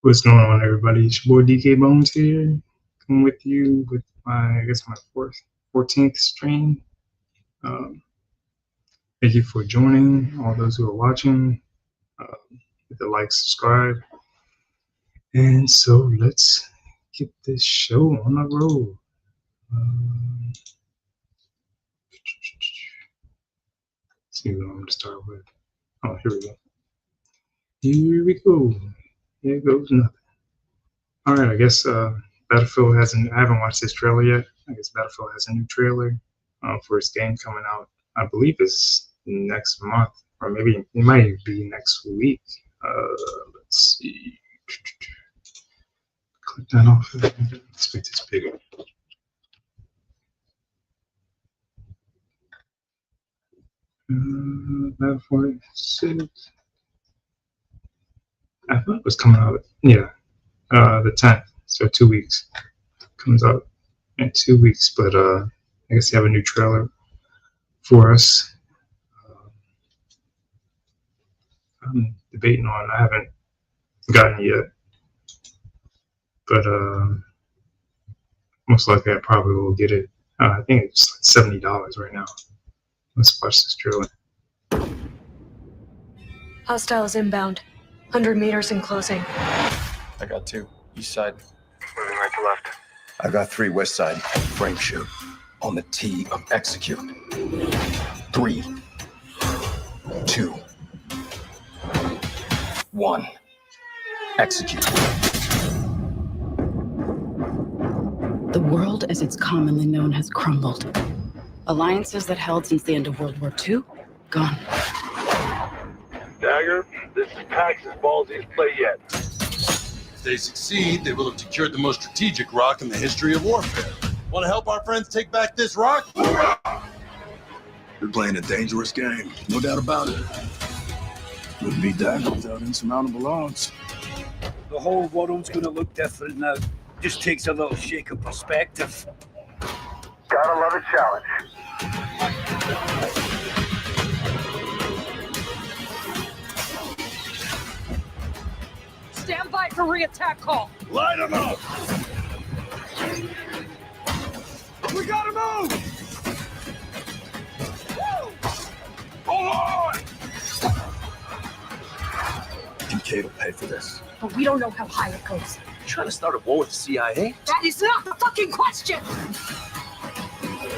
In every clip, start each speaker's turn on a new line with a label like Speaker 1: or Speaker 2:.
Speaker 1: What's going on, everybody? It's your boy DK Bones here, coming with you with my 14th stream. Um, Thank you for joining, all those who are watching. Hit the like, subscribe, and so let's get this show on the road. See what I'm going to start with. Oh, here we go. Here we go. Here goes nothing. All right, I guess Battlefield hasn't. I haven't watched this trailer yet. I guess Battlefield has a new trailer for its game coming out. I believe it's next month, or maybe it might be next week. Let's see. Click that off. Let's make this bigger. Battlefield 6. I thought it was coming out. Yeah, the 10th. So 2 weeks. Comes out in 2 weeks, but I guess they have a new trailer for us. I'm debating on. I haven't gotten it yet, but most likely I probably will get it. I think it's like $70 right now. Let's watch this trailer.
Speaker 2: Hostiles inbound. 100 meters in closing.
Speaker 3: I got 2. East side.
Speaker 4: Moving right to left.
Speaker 5: I got 3 west side. Frame shoot. On the T of execute. 3, 2, 1. Execute.
Speaker 6: The world as it's commonly known has crumbled. Alliances that held since the end of World War II, gone.
Speaker 4: Dagger, this is Pax's ballsiest play yet.
Speaker 7: If they succeed, they will have secured the most strategic rock in the history of warfare. Want to help our friends take back this rock?
Speaker 8: We're playing a dangerous game, no doubt about it. Wouldn't be Dagger without insurmountable odds.
Speaker 9: The whole world's gonna look different now. Just takes a little shake of perspective.
Speaker 4: Gotta love a challenge.
Speaker 2: Stand by for re-attack call.
Speaker 8: Light them up! We gotta move! Woo! Hold on!
Speaker 5: DK will pay for this.
Speaker 2: But we don't know how high it goes.
Speaker 5: You trying to start a war with the CIA?
Speaker 2: That is not the fucking question!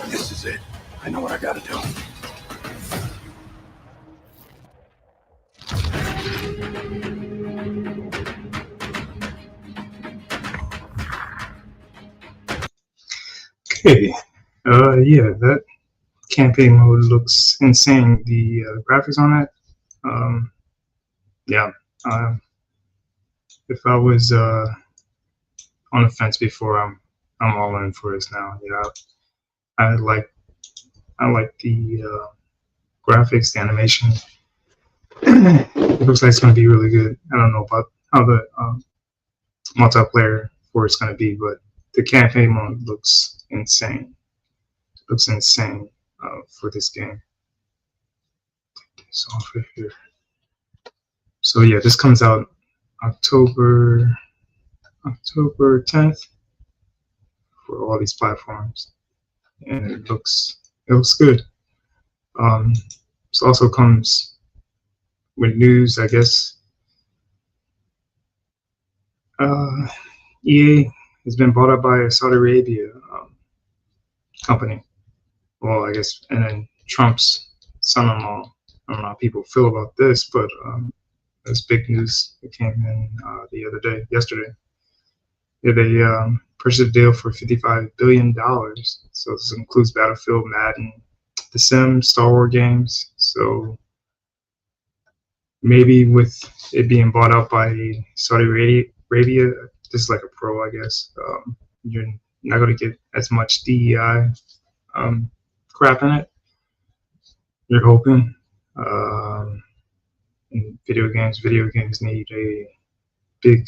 Speaker 8: This is it. I know what I gotta do.
Speaker 1: Okay. Yeah, that campaign mode looks insane. The graphics on that, yeah. If I was on the fence before, I'm all in for this now. Yeah, I like the graphics, the animation. It looks like it's going to be really good. I don't know about how the multiplayer for it's going to be, but the campaign mode looks insane. It looks insane for this game. Take this off of here. So yeah, this comes out October 10th for all these platforms, and it looks good. This also comes with news, I guess. EA has been bought up by a Saudi Arabia company. Well, I guess, and then Trump's son-in-law. I don't know how people feel about this, but that's big news. It came in yesterday. Yeah, they purchased a deal for $55 billion. So this includes Battlefield, Madden, The Sims, Star Wars games. So maybe with it being bought out by Saudi Arabia, this is like a pro, I guess. You're not going to get as much DEI crap in it. You're hoping. In video games need a big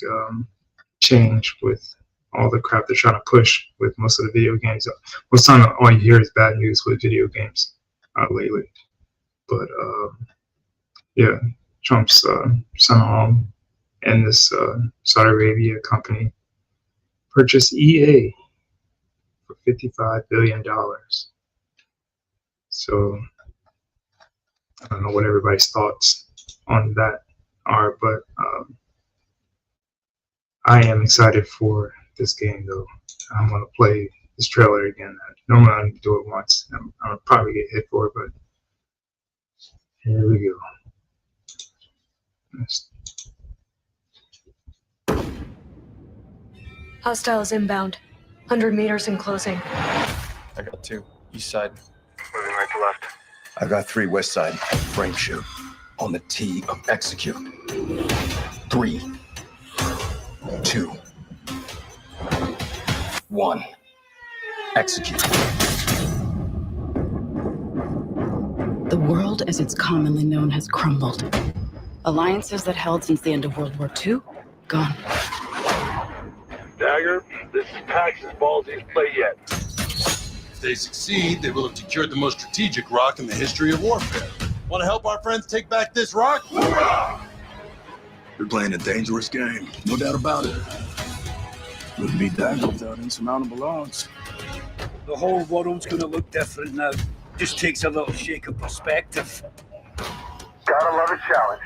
Speaker 1: change with all the crap they're trying to push with most of the video games. Most of the time, all you hear is bad news with video games lately. But yeah, Trump's son-in-law and this Saudi Arabia company purchased EA for $55 billion. So I don't know what everybody's thoughts on that are, but I am excited for this game though. I'm gonna play this trailer again. Normally I only do it once. I'll probably get hit for it, but here we go.
Speaker 2: Hostiles inbound. 100 meters and closing.
Speaker 3: I got 2. East side.
Speaker 4: Moving right to left.
Speaker 5: I got 3 west side. Frame shoot. On the T of execute. 3, 2, 1. Execute.
Speaker 6: The world as it's commonly known has crumbled. Alliances that held since the end of World War II, gone.
Speaker 4: Dagger, this is Pax's ballsiest play yet.
Speaker 7: If they succeed, they will have secured the most strategic rock in the history of warfare. Want to help our friends take back this rock? Hoorah!
Speaker 8: We're playing a dangerous game, no doubt about it. Wouldn't be Dagger without insurmountable odds.
Speaker 9: The whole world's gonna look different now. Just takes a little shake of perspective.
Speaker 4: Gotta love a challenge.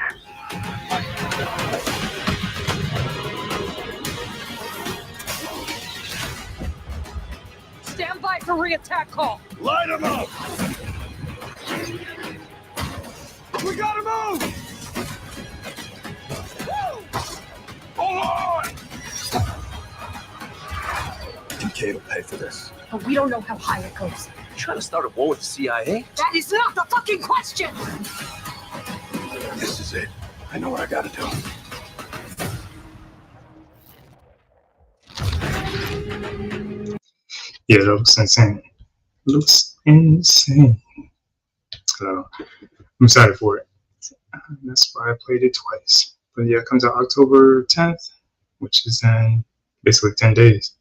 Speaker 2: Stand by for re-attack call.
Speaker 7: Light them up! We gotta move! Hold on!
Speaker 5: DK will pay for this.
Speaker 2: But we don't know how high it goes.
Speaker 5: You trying to start a war with the CIA?
Speaker 2: That is not the fucking question!
Speaker 8: This is it. I know what I gotta do.
Speaker 1: Yeah, that looks insane. Looks insane. So I'm excited for it. That's why I played it twice. But yeah, it comes out October 10th, which is in basically 10 days.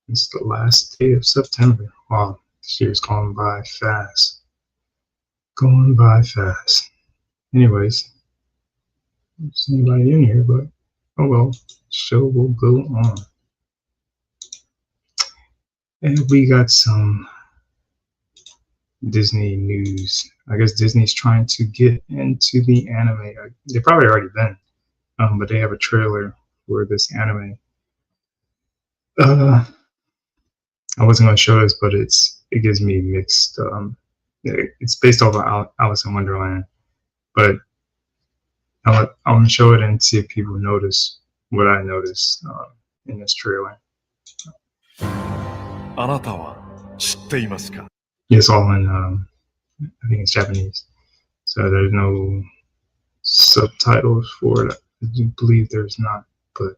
Speaker 1: It's the last day of September. Wow, this year's going by fast. Going by fast. Anyways, there's anybody in here, but oh well, show will go on. And we got some Disney news. I guess Disney's trying to get into the anime. They probably already been, but they have a trailer for this anime. I wasn't going to show this, but it gives me mixed. It's based off of Alice in Wonderland, but I'm going to show it and see if people notice what I noticed in this trailer. It's all in, I think it's Japanese, so there's no subtitles for it. I do believe there's not, but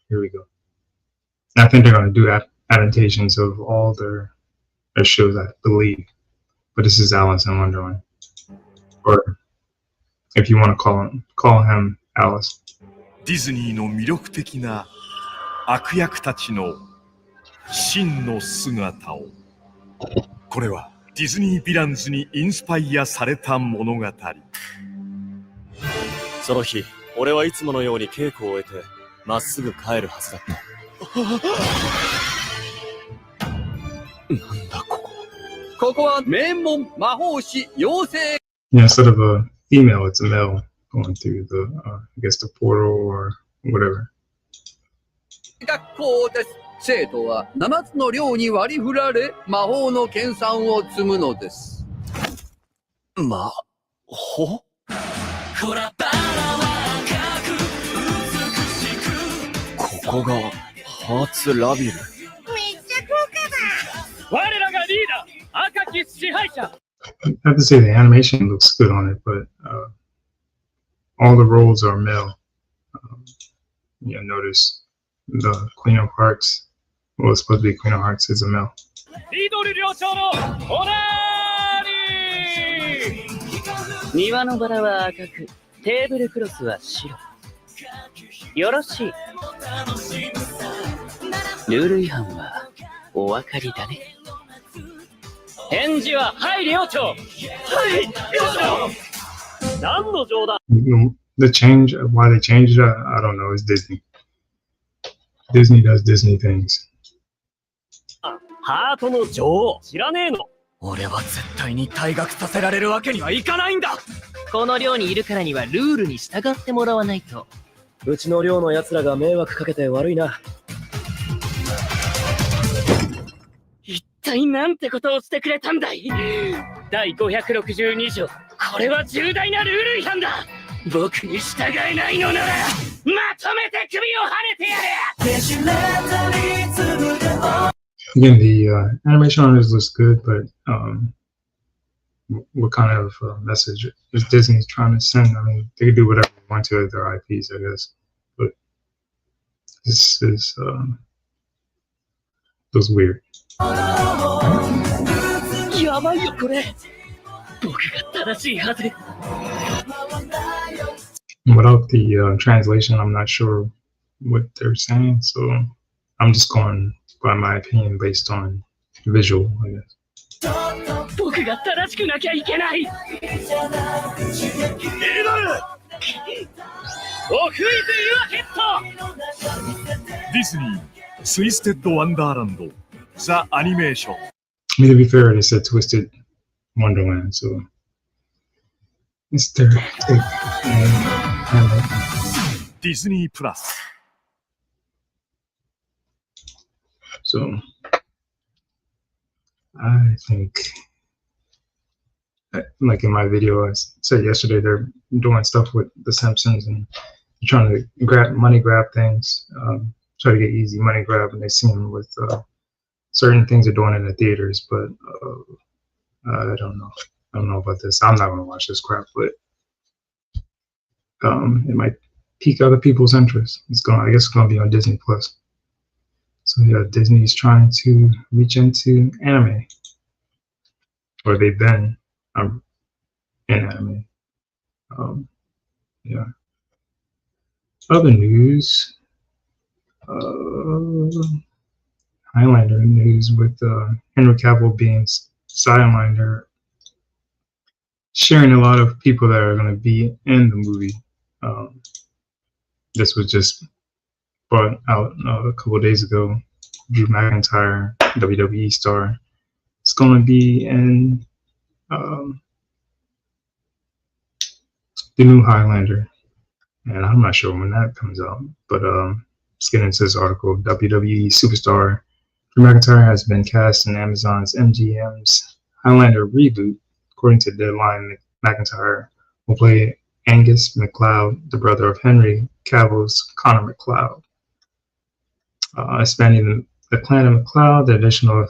Speaker 1: here we go. And I think they're going to do adaptations of all their shows, I believe. But this is Alice in Wonderland, or if you want to call him Alice.
Speaker 10: ディズニーの魅力的な悪役たちの真の姿を。これはディズニーヴィランズにインスパイアされた物語。
Speaker 11: その日、俺はいつものように稽古を終えて、まっすぐ帰るはずだった。なんだここ。ここは名門魔法師養成。
Speaker 1: Yeah, instead of a female, it's a male going through the, I guess the portal or whatever.
Speaker 12: 学校です。生徒は7つの寮に割り振られ、魔法の研鑽を積むのです。
Speaker 11: 魔法？ここがハーツラビル。めっちゃ豪華だ。我らがリーダー、赤き支配者。
Speaker 1: I have to say the animation looks good on it, but all the roles are male. Yeah, notice the Queen of Hearts. Well, it's supposed to be Queen of Hearts is a male.
Speaker 11: リドル寮長のオナーリー。庭のバラは赤く、テーブルクロスは白。よろしい。ルール違反はお分かりだね。返事ははい寮長。はい寮長。何の冗談。
Speaker 1: the change, why they changed it, I don't know. It's Disney. Disney does Disney things.
Speaker 11: ハートの女王知らねえの？俺は絶対に退学させられるわけにはいかないんだ。
Speaker 13: この寮にいるからにはルールに従ってもらわないと。
Speaker 11: うちの寮の奴らが迷惑かけて悪いな。一体なんてことをしてくれたんだい。第562条、これは重大なルール違反だ。僕に従えないのならまとめて首をはねてやれ。
Speaker 1: Again, the animation on this looks good, but what kind of message is Disney trying to send? I mean, they could do whatever they want to with their IPs, I guess, but this is looks weird.
Speaker 11: やばいよこれ。僕が正しいはず。
Speaker 1: Without the translation, I'm not sure what they're saying, so I'm just going by my opinion based on visual, I guess.
Speaker 11: 僕が正しくなきゃいけない。デ
Speaker 10: ィズニー、ツイステッド・ワンダーランド、ザ・アニメーション。
Speaker 1: I mean, to be fair, they said Twisted Wonderland, so it's their take.
Speaker 10: Disney Plus.
Speaker 1: So I think, like in my video, I said yesterday, they're doing stuff with The Simpsons and trying to money grab things, try to get easy money grab, and they see them with certain things they're doing in the theaters. But I don't know. I don't know about this. I'm not going to watch this crap, but it might pique other people's interest. I guess it's going to be on Disney Plus. So yeah, Disney's trying to reach into anime, or they've been in anime. Yeah. Other news, Highlander news with Henry Cavill being sidelined. They're sharing a lot of people that are going to be in the movie. This was just brought out a couple of days ago. Drew McIntyre, WWE star, it's going to be in the new Highlander, and I'm not sure when that comes out. But let's get into this article. WWE superstar Drew McIntyre has been cast in Amazon's MGM's Highlander reboot. According to Deadline, McIntyre will play Angus MacLeod, the brother of Henry Cavill's Connor MacLeod. Expanding the clan of MacLeod, the addition of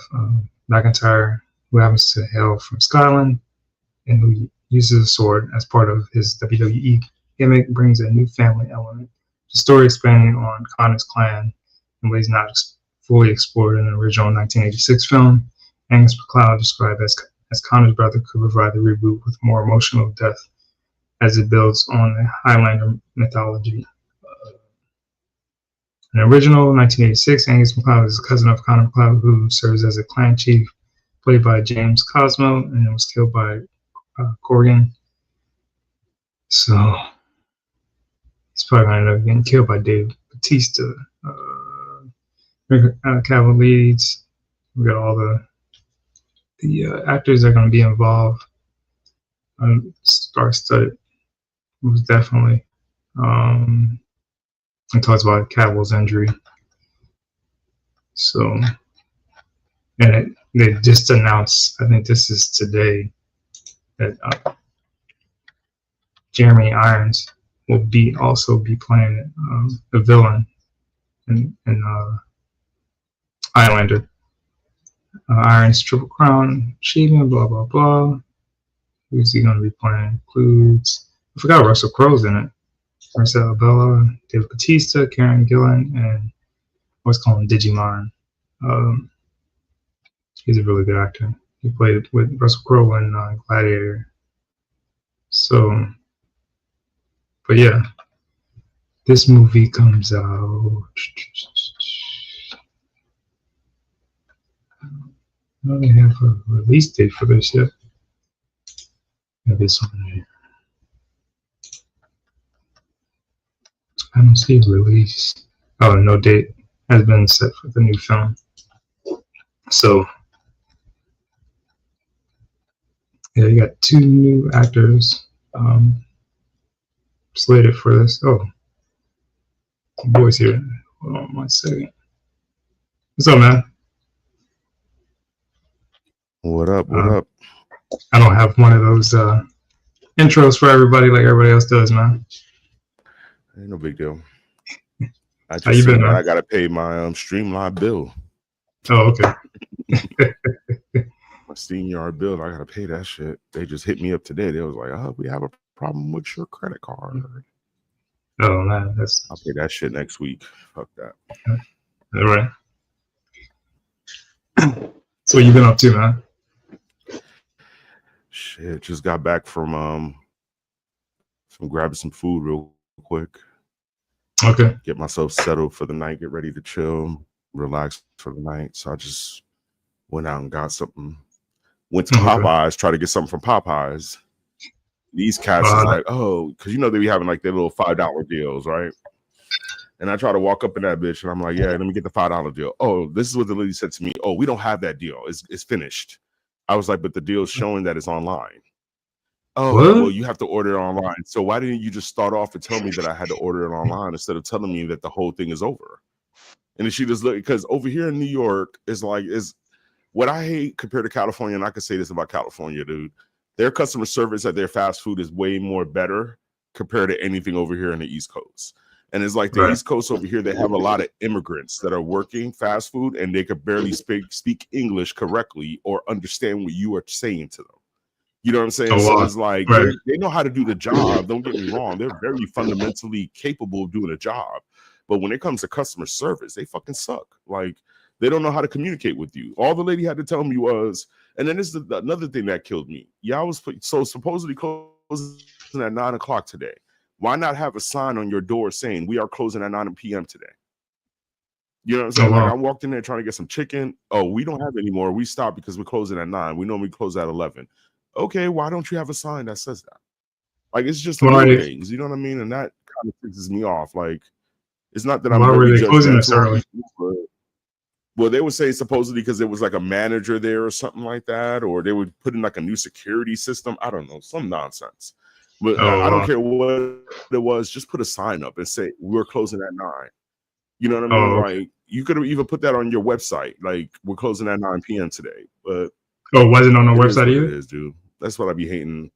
Speaker 1: McIntyre, who happens to hail from Scotland and who uses a sword as part of his WWE gimmick, brings a new family element. The story expanding on Connor's clan in ways not fully explored in the original 1986 film. Angus MacLeod, described as Connor's brother, could provide the reboot with more emotional depth as it builds on the Highlander mythology. In the original 1986, Angus MacLeod is a cousin of Connor MacLeod, who serves as a clan chief, played by James Cosmo, and was killed by Corgan. So he's probably going to end up getting killed by Dave Bautista. Cavill leads. We got all the actors that are going to be involved. Star-studded, most definitely. It talks about Cavill's injury. So, and they just announced, I think this is today, that Jeremy Irons will also be playing a villain in Highlander. Irons Triple Crown achievement, blah blah blah. Who's he going to be playing? Includes, I forgot Russell Crowe's in it. Marcella Bella, Dave Bautista, Karen Gillan, and what's called Digimon. He's a really good actor. He played with Russell Crowe in Gladiator. So, but yeah, this movie comes out. I don't really have a release date for this yet. Maybe it's on here. I don't see a release. Oh, no date has been set for the new film. So, yeah, you got 2 new actors slated for this. Oh, the boy's here. Hold on 1 second. What's up, man?
Speaker 14: What up? What up?
Speaker 1: I don't have one of those intros for everybody like everybody else does, man.
Speaker 14: Ain't no big deal. I
Speaker 1: How
Speaker 14: just
Speaker 1: you been,
Speaker 14: that
Speaker 1: man?
Speaker 14: I gotta pay my Streamline bill.
Speaker 1: Oh, okay.
Speaker 14: My StreamYard bill, I gotta pay that shit. They just hit me up today. They was like, "Oh, we have a problem with your credit card."
Speaker 1: Oh man, that's.
Speaker 14: I'll pay that shit next week. Fuck that.
Speaker 1: All right. So what you been up to, man?
Speaker 14: Shit, just got back from grabbing some food real quick.
Speaker 1: Okay.
Speaker 14: Get myself settled for the night, get ready to chill, relax for the night. So I just went out and got something. Went to Popeyes, try to get something from Popeyes. These cats is like, oh, because you know they be having like their little $5 deals, right? And I try to walk up in that bitch and I'm like, yeah, let me get the $5 deal. Oh, this is what the lady said to me. Oh, we don't have that deal. It's finished. I was like, but the deal's showing that it's online. Oh, well, you have to order it online. So why didn't you just start off and tell me that I had to order it online instead of telling me that the whole thing is over? And then she just looked, because over here in New York is what I hate compared to California, and I can say this about California, dude. Their customer service at their fast food is way more better compared to anything over here in the East Coast. And it's like the East Coast over here, they have a lot of immigrants that are working fast food and they could barely speak English correctly or understand what you are saying to them. You know what I'm saying?
Speaker 1: Oh,
Speaker 14: so
Speaker 1: wow.
Speaker 14: it's like they know how to do the job. Don't get me wrong. They're very fundamentally capable of doing a job. But when it comes to customer service, they fucking suck. Like, they don't know how to communicate with you. All the lady had to tell me was, and then this is another thing that killed me. Yeah, I was so supposedly closing at 9 o'clock today. Why not have a sign on your door saying we are closing at 9 p.m. today? You know what I'm saying? Like, I walked in there trying to get some chicken. Oh, we don't have any more. We stopped because we're closing at 9. We normally close at 11. Okay, why don't you have a sign that says that? Like, it's just little things, you know what I mean? And that kind of pisses me off. Like, it's not that I'm
Speaker 1: why were
Speaker 14: very
Speaker 1: they closing this early?
Speaker 14: Well, they would say supposedly because there was like a manager there or something like that, or they would put in like a new security system. I don't know, some nonsense. But I don't care what it was. Just put a sign up and say we're closing at 9. You know what I mean? Like, you could have even put that on your website, like we're closing at 9 p.m. today. But
Speaker 1: it wasn't on the website either.
Speaker 14: It is, dude. That's what I be hating.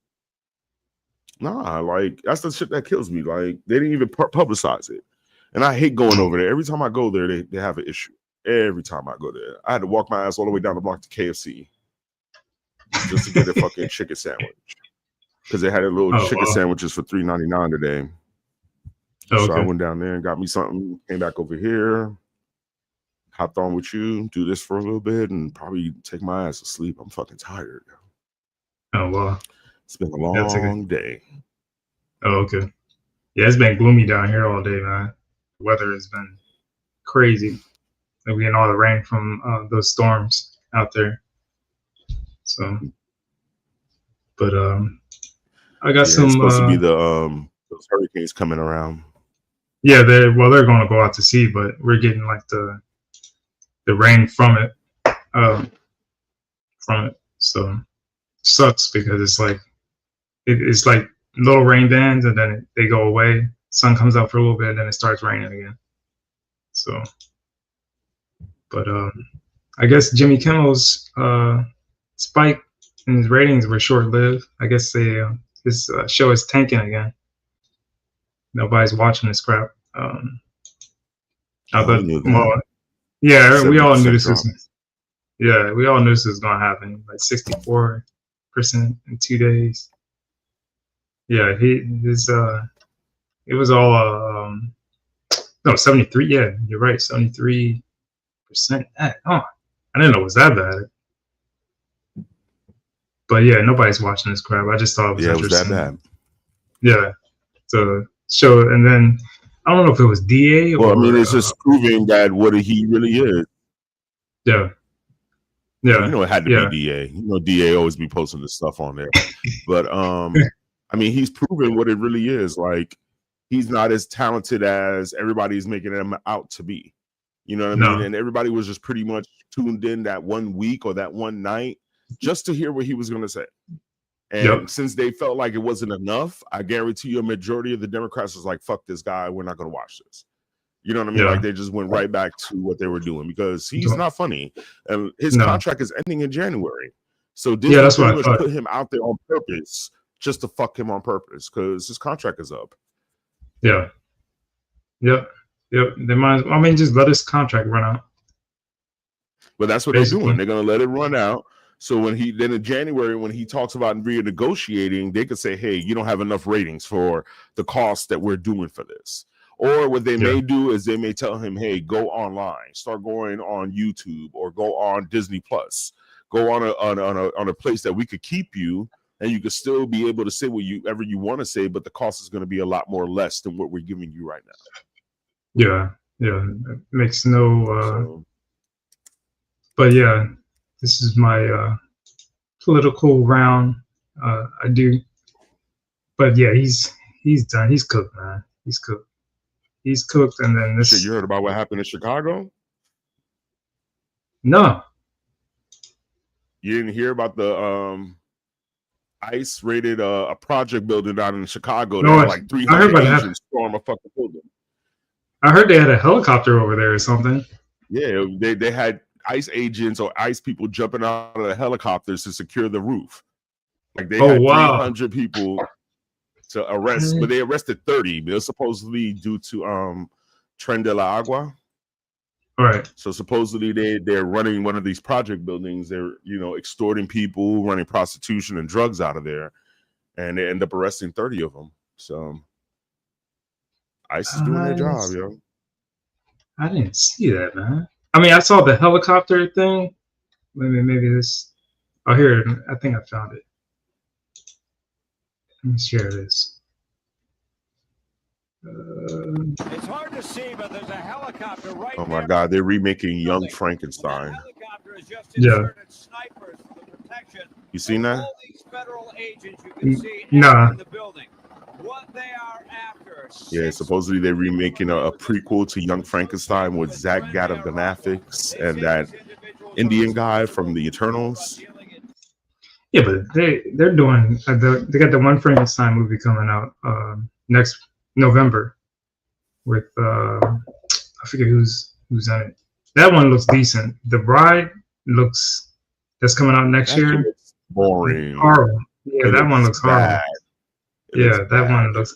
Speaker 14: Nah, like that's the shit that kills me. Like, they didn't even publicize it, and I hate going over there. Every time I go there, they have an issue. Every time I go there, I had to walk my ass all the way down the block to KFC just to get a fucking chicken sandwich because they had a little chicken sandwiches for $3.99 today. So I went down there and got me something. Came back over here, hopped on with you, do this for a little bit, and probably take my ass to sleep. I'm fucking tired.
Speaker 1: Oh wow,
Speaker 14: it's been a long day.
Speaker 1: Oh okay, yeah, it's been gloomy down here all day, man. The weather has been crazy. Like, we getting all the rain from those storms out there. So, but I got some.
Speaker 14: It's supposed to be the those hurricanes coming around.
Speaker 1: Yeah, they're going to go out to sea, but we're getting like the rain from it, So sucks because it's like it's like little rain bands, and then they go away. Sun comes out for a little bit, and then it starts raining again. So, but I guess Jimmy Kimmel's spike in his ratings were short-lived. I guess his show is tanking again. Nobody's watching this crap. I thought, yeah, we all knew this was. Yeah, we all knew this was gonna happen. Like 64% in 2 days. Yeah, it was all no 73. Yeah, you're right, 73%. I didn't know it was that bad. But yeah, nobody's watching this crap. I just thought it was interesting.
Speaker 14: It was that bad.
Speaker 1: Yeah, so show, and then I don't know if it was DA or.
Speaker 14: Well, I mean, it's just proving that what he really is.
Speaker 1: Yeah. Yeah.
Speaker 14: You know, it had to be DA. You know, DA always be posting this stuff on there. But I mean, he's proven what it really is. Like, he's not as talented as everybody's making him out to be. You know what I
Speaker 1: No.
Speaker 14: mean? And everybody was just pretty much tuned in that one week or that one night just to hear what he was going to say. And since they felt like it wasn't enough, I guarantee you a majority of the Democrats was like, fuck this guy, we're not going to watch this. You know what I mean?
Speaker 1: Yeah.
Speaker 14: Like they just went right back to what they were doing because he's not funny. And his contract is ending in January. So Disney
Speaker 1: that's what I
Speaker 14: pretty much
Speaker 1: thought.
Speaker 14: put him out there on purpose just to fuck him on purpose because his contract is up.
Speaker 1: Yeah. Yep. They might. I mean, just let his contract run out.
Speaker 14: But that's what they're doing. They're gonna let it run out. So when then in January, when he talks about renegotiating, they could say, "Hey, you don't have enough ratings for the cost that we're doing for this." Or what they may do is they may tell him, "Hey, go online, start going on YouTube, or go on Disney Plus, go on a place that we could keep you, and you could still be able to say whatever you want to say, but the cost is going to be a lot more less than what we're giving you right now."
Speaker 1: Yeah, it makes no. But yeah, this is my political round. I do, but yeah, he's done. He's cooked, man. He's cooked. He's cooked, and then this.
Speaker 14: Shit, you heard about what happened in Chicago?
Speaker 1: No.
Speaker 14: You didn't hear about the ICE raided a project building down in Chicago.
Speaker 1: No,
Speaker 14: that had like 300 agents storm a fucking building.
Speaker 1: I heard they had a helicopter over there or something.
Speaker 14: Yeah, they had ICE agents or ICE people jumping out of the helicopters to secure the roof. Like they had 300 people to arrest, but they arrested 30. But it was supposedly due to Tren de la Agua.
Speaker 1: All right.
Speaker 14: So supposedly they're running one of these project buildings. They're extorting people, running prostitution and drugs out of there, and they end up arresting 30 of them. So ICE is doing their job, yo.
Speaker 1: I didn't see that, man. I mean, I saw the helicopter thing. Maybe this. Oh, here. I think I found it. Let me share this.
Speaker 9: It's hard to see, but there's a helicopter right
Speaker 14: Oh my God, they're remaking Young Frankenstein.
Speaker 1: Yeah.
Speaker 14: You seen that?
Speaker 1: Nah.
Speaker 14: Yeah, supposedly they're remaking a prequel to Young Frankenstein with Zach Galifianakis and that Indian guy from the Eternals.
Speaker 1: Yeah, but they're doing. They got the one Frankenstein movie coming out next November with I forget who's in it. That one looks decent. The Bride that's coming out next year.
Speaker 14: Boring.
Speaker 1: Horrible. Yeah, that one looks horrible. Yeah, that one looks.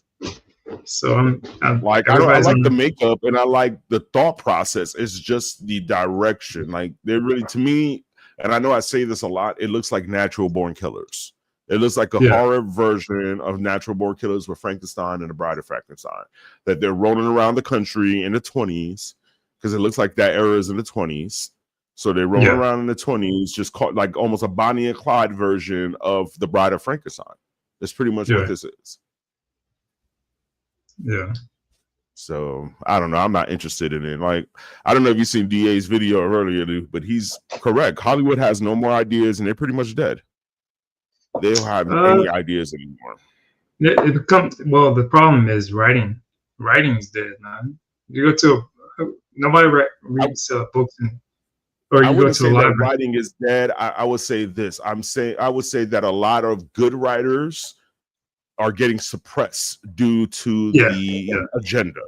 Speaker 1: So I'm
Speaker 14: like I like the makeup and I like the thought process. It's just the direction. Like they're really, to me, and I know I say this a lot, it looks like Natural Born Killers. It looks like a horror version of Natural Born Killers with Frankenstein and the Bride of Frankenstein. That they're rolling around the country in the 20s because it looks like that era is in the 20s. So they're rolling around in the 20s, just called like almost a Bonnie and Clyde version of the Bride of Frankenstein. That's pretty much what this is.
Speaker 1: Yeah.
Speaker 14: So I don't know. I'm not interested in it. Like, I don't know if you've seen DA's video earlier, but he's correct. Hollywood has no more ideas and they're pretty much dead. They don't have any ideas anymore.
Speaker 1: Well, the problem is writing. Writing's dead, man. You go to nobody reads books, or you go to the library.
Speaker 14: Writing is dead. I would say this. I would say that a lot of good writers are getting suppressed due to the agenda.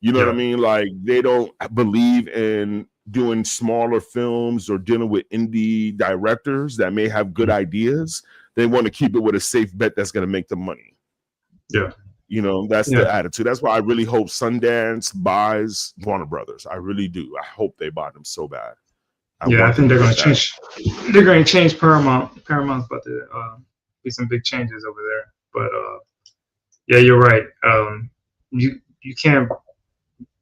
Speaker 14: You know what I mean? Like they don't believe in doing smaller films or dealing with indie directors that may have good ideas. They want to keep it with a safe bet that's going to make them money.
Speaker 1: Yeah.
Speaker 14: You know, that's the attitude. That's why I really hope Sundance buys Warner Brothers. I really do. I hope they buy them so bad.
Speaker 1: I think they're going to change. They're going to change Paramount. Paramount's about to be some big changes over there. But yeah, you're right. You can't.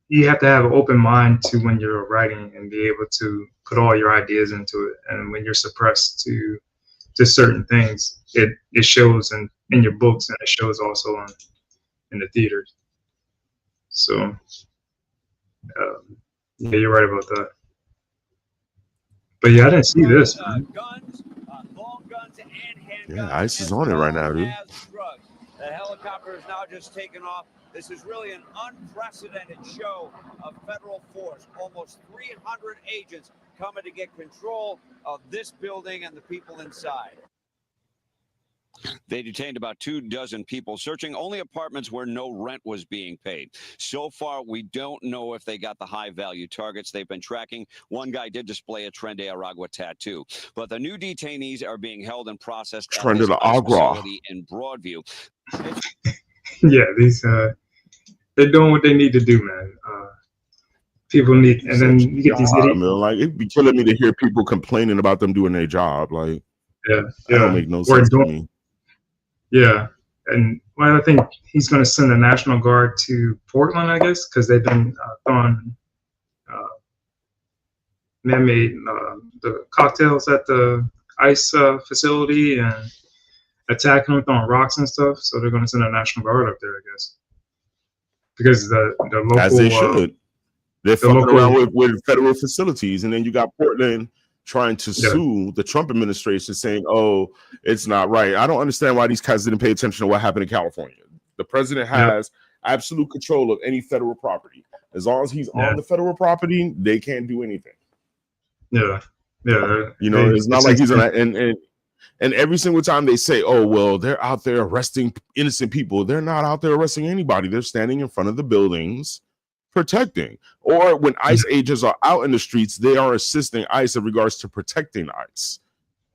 Speaker 1: You have to have an open mind to when you're writing and be able to put all your ideas into it. And when you're suppressed to certain things, it shows in your books and it shows also in the theaters. So yeah, you're right about that. But yeah, I didn't see this, man.
Speaker 14: Yeah, ICE is on it right now, dude.
Speaker 9: The helicopter is now just taken off. This is really an unprecedented show of federal force. Almost 300 agents coming to get control of this building and the people inside.
Speaker 15: They detained about 24 people, searching only apartments where no rent was being paid. So far, we don't know if they got the high-value targets they've been tracking. One guy did display a Tren de Aragua tattoo. But the new detainees are being held and processed at
Speaker 14: Tren de
Speaker 15: this ICE
Speaker 14: Aragua.
Speaker 15: facility in Broadview.
Speaker 1: Yeah, these they're doing what they need to do, man. People need, and then you get these idiots.
Speaker 14: Like it'd be killing me to hear people complaining about them doing their job. Like,
Speaker 1: yeah,
Speaker 14: that don't make no sense to me.
Speaker 1: Yeah, and well, I think he's going to send the National Guard to Portland, I guess, because they've been throwing man-made the cocktails at the ICE facility and attacking them, throwing rocks and stuff. So they're going to send a National Guard up there, I guess, because the local,
Speaker 14: as they should. They're fucking around with federal facilities, and then you got Portland trying to sue the Trump administration, saying, "Oh, it's not right." I don't understand why these guys didn't pay attention to what happened in California. The president has absolute control of any federal property. As long as he's on the federal property, they can't do anything.
Speaker 1: Yeah.
Speaker 14: You know, it's not like he's on and every single time they say, "Oh, well, they're out there arresting innocent people," they're not out there arresting anybody. They're standing in front of the buildings protecting. Or when ICE agents are out in the streets, they are assisting ICE in regards to protecting ICE.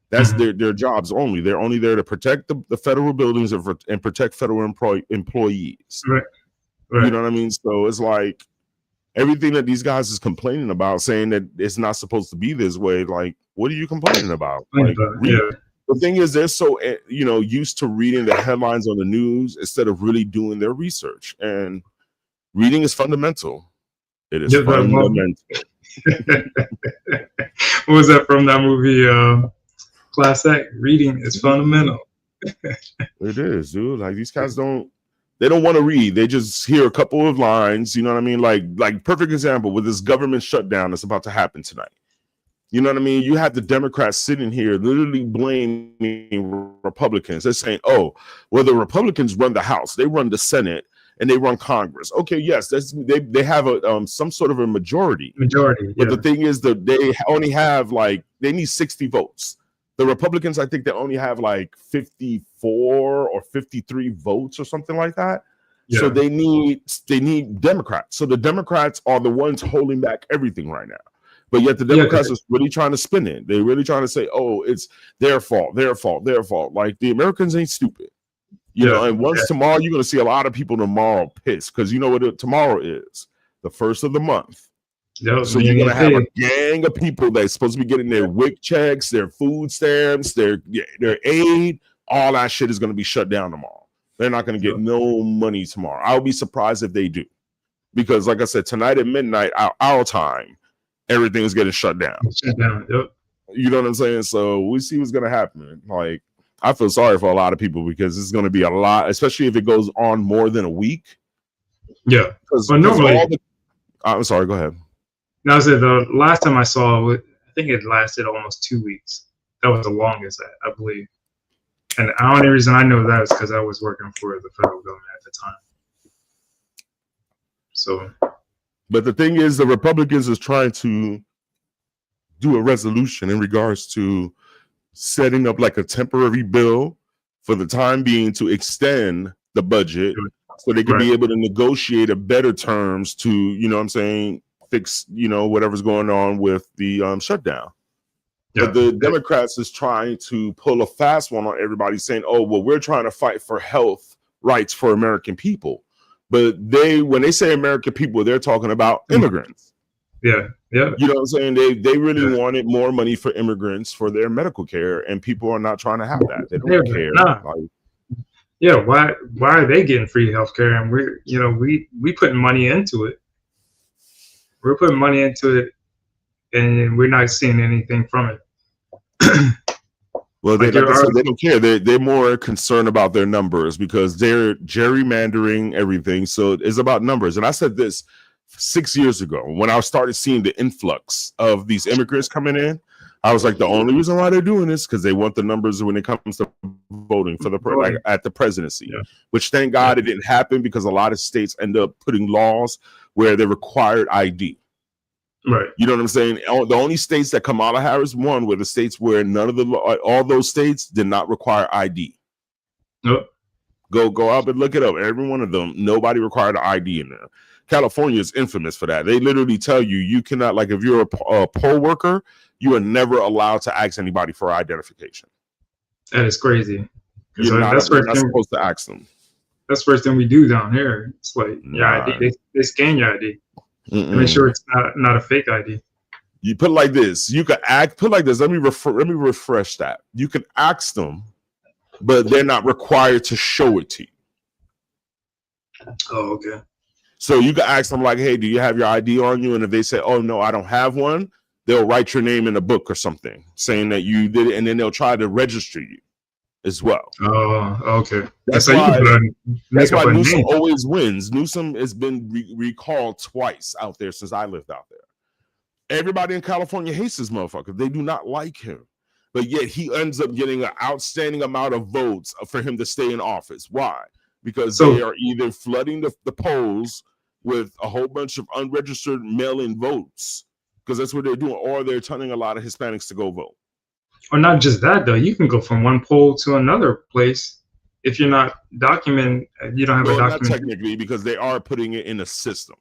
Speaker 14: That's their jobs only. They're only there to protect the federal buildings and protect federal employees.
Speaker 1: Right.
Speaker 14: You know what I mean? So it's like everything that these guys is complaining about, saying that it's not supposed to be this way. Like, what are you complaining about? Like, the thing is, they're so used to reading the headlines on the news instead of really doing their research. And reading is fundamental. It is fundamental.
Speaker 1: What was that from that movie? Class Act. Reading is fundamental.
Speaker 14: It is, dude. Like these guys don't want to read. They just hear a couple of lines. You know what I mean? Like perfect example with this government shutdown that's about to happen tonight. You know what I mean? You have the Democrats sitting here literally blaming Republicans. They're saying, "Oh, well, the Republicans run the House, they run the Senate, and they run Congress." Okay, yes, they have a some sort of a majority. But the thing is that they only have they need 60 votes. The Republicans, I think they only have 54 or 53 votes or something like that. Yeah. So they need Democrats. So the Democrats are the ones holding back everything right now. But yet the Democrats are really trying to spin it. They're really trying to say, "Oh, it's their fault, their fault, their fault." Like the Americans ain't stupid. You know, and once tomorrow, you're going to see a lot of people tomorrow pissed because you know what tomorrow is, the first of the month. So you're going to have a gang of people that's supposed to be getting their WIC checks, their food stamps, their aid. All that shit is going to be shut down tomorrow. They're not going to get no money tomorrow. I'll be surprised if they do. Because like I said, tonight at midnight, our time, everything's getting shut down. You know what I'm saying? So we see what's going to happen. Like, I feel sorry for a lot of people because it's going to be a lot, especially if it goes on more than a week. Yeah. But normally, I'm sorry, go ahead.
Speaker 1: No, I said the last time I saw it, I think it lasted almost 2 weeks. That was the longest, I believe. And the only reason I know that is because I was working for the federal government at the time. So.
Speaker 14: But the thing is, the Republicans is trying to do a resolution in regards to setting up a temporary bill for the time being to extend the budget so they can be able to negotiate a better terms to, you know what I'm saying, fix, whatever's going on with the shutdown. But the Democrats is trying to pull a fast one on everybody saying, "Oh, well, we're trying to fight for health rights for American people." But when they say American people, they're talking about immigrants.
Speaker 1: Yeah. You
Speaker 14: know what I'm saying? They really wanted more money for immigrants for their medical care, and people are not trying to have that. They don't care.
Speaker 1: Why are they getting free healthcare? And we putting money into it. We're putting money into it, and we're not seeing anything from it.
Speaker 14: Well, they don't care. They're more concerned about their numbers because they're gerrymandering everything. So it's about numbers. And I said this 6 years ago when I started seeing the influx of these immigrants coming in. I was like, the only reason why they're doing this because they want the numbers when it comes to voting for the at the presidency. Yeah. Which thank God it didn't happen because a lot of states end up putting laws where they required ID.
Speaker 1: Right.
Speaker 14: You know what I'm saying? The only states that Kamala Harris won were the states where none of all those states did not require ID.
Speaker 1: Nope.
Speaker 14: Go up and look it up. Every one of them, nobody required an ID in there. California is infamous for that. They literally tell you cannot, like, if you're a poll worker, you are never allowed to ask anybody for identification.
Speaker 1: That is crazy.
Speaker 14: You're not supposed to ask them.
Speaker 1: That's the first thing we do down here. It's like your ID. They scan your ID to make sure it's not a fake ID.
Speaker 14: You put it like this. You can put it like this. Let me refresh that. You can ask them, but they're not required to show it to you.
Speaker 1: Oh, okay.
Speaker 14: So you can ask them like, hey, do you have your ID on you? And if they say, oh, no, I don't have one, they'll write your name in a book or something saying that you did it. And then they'll try to register you as well.
Speaker 1: Oh, okay.
Speaker 14: That's why Newsom always wins. Newsom has been recalled twice out there since I lived out there. Everybody in California hates this motherfucker. They do not like him. But yet he ends up getting an outstanding amount of votes for him to stay in office. Why? Because they are either flooding the polls with a whole bunch of unregistered mail-in votes, because that's what they're doing, or they're telling a lot of Hispanics to go vote.
Speaker 1: Or not just that, though. You can go from one poll to another place if you're not documenting. You don't have a document.
Speaker 14: Not technically, because they are putting it in a system.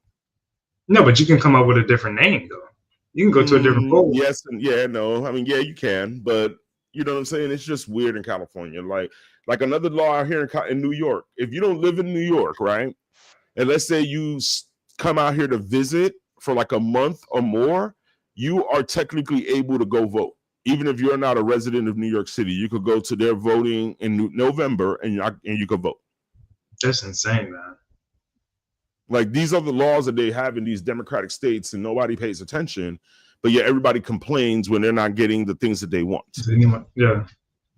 Speaker 1: No, but you can come up with a different name, though. You can go to a different poll.
Speaker 14: Yes, and no. I mean, yeah, you can, but you know what I'm saying? It's just weird in California. Like another law out here in New York. If you don't live in New York, right? And let's say you come out here to visit for like a month or more, you are technically able to go vote. Even if you're not a resident of New York City, you could go to their voting in November and you could vote.
Speaker 1: That's insane, man.
Speaker 14: Like, these are the laws that they have in these democratic states and nobody pays attention, but yet everybody complains when they're not getting the things that they want.
Speaker 1: Yeah.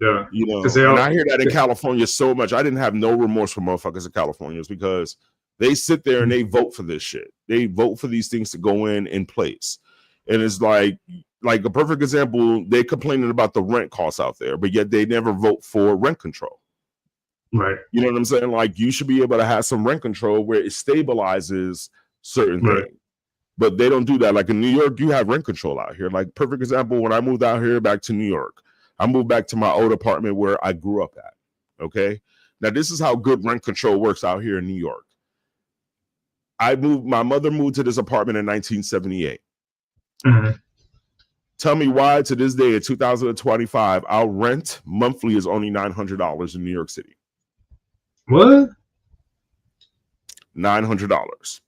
Speaker 1: Yeah.
Speaker 14: You know, and I hear that in California so much. I didn't have no remorse for motherfuckers in California because they sit there and they vote for this shit. They vote for these things to go in place. And it's like a perfect example, they complaining about the rent costs out there, but yet they never vote for rent control.
Speaker 1: Right.
Speaker 14: You know what I'm saying? Like, you should be able to have some rent control where it stabilizes certain things. But they don't do that. Like in New York, you have rent control out here. Like, perfect example, when I moved out here back to New York, I moved back to my old apartment where I grew up at. Okay. Now, this is how good rent control works out here in New York. My mother moved to this apartment in 1978.
Speaker 1: Mm-hmm.
Speaker 14: Tell me why to this day in 2025, our rent monthly is only $900 in New York City.
Speaker 1: What?
Speaker 14: $900.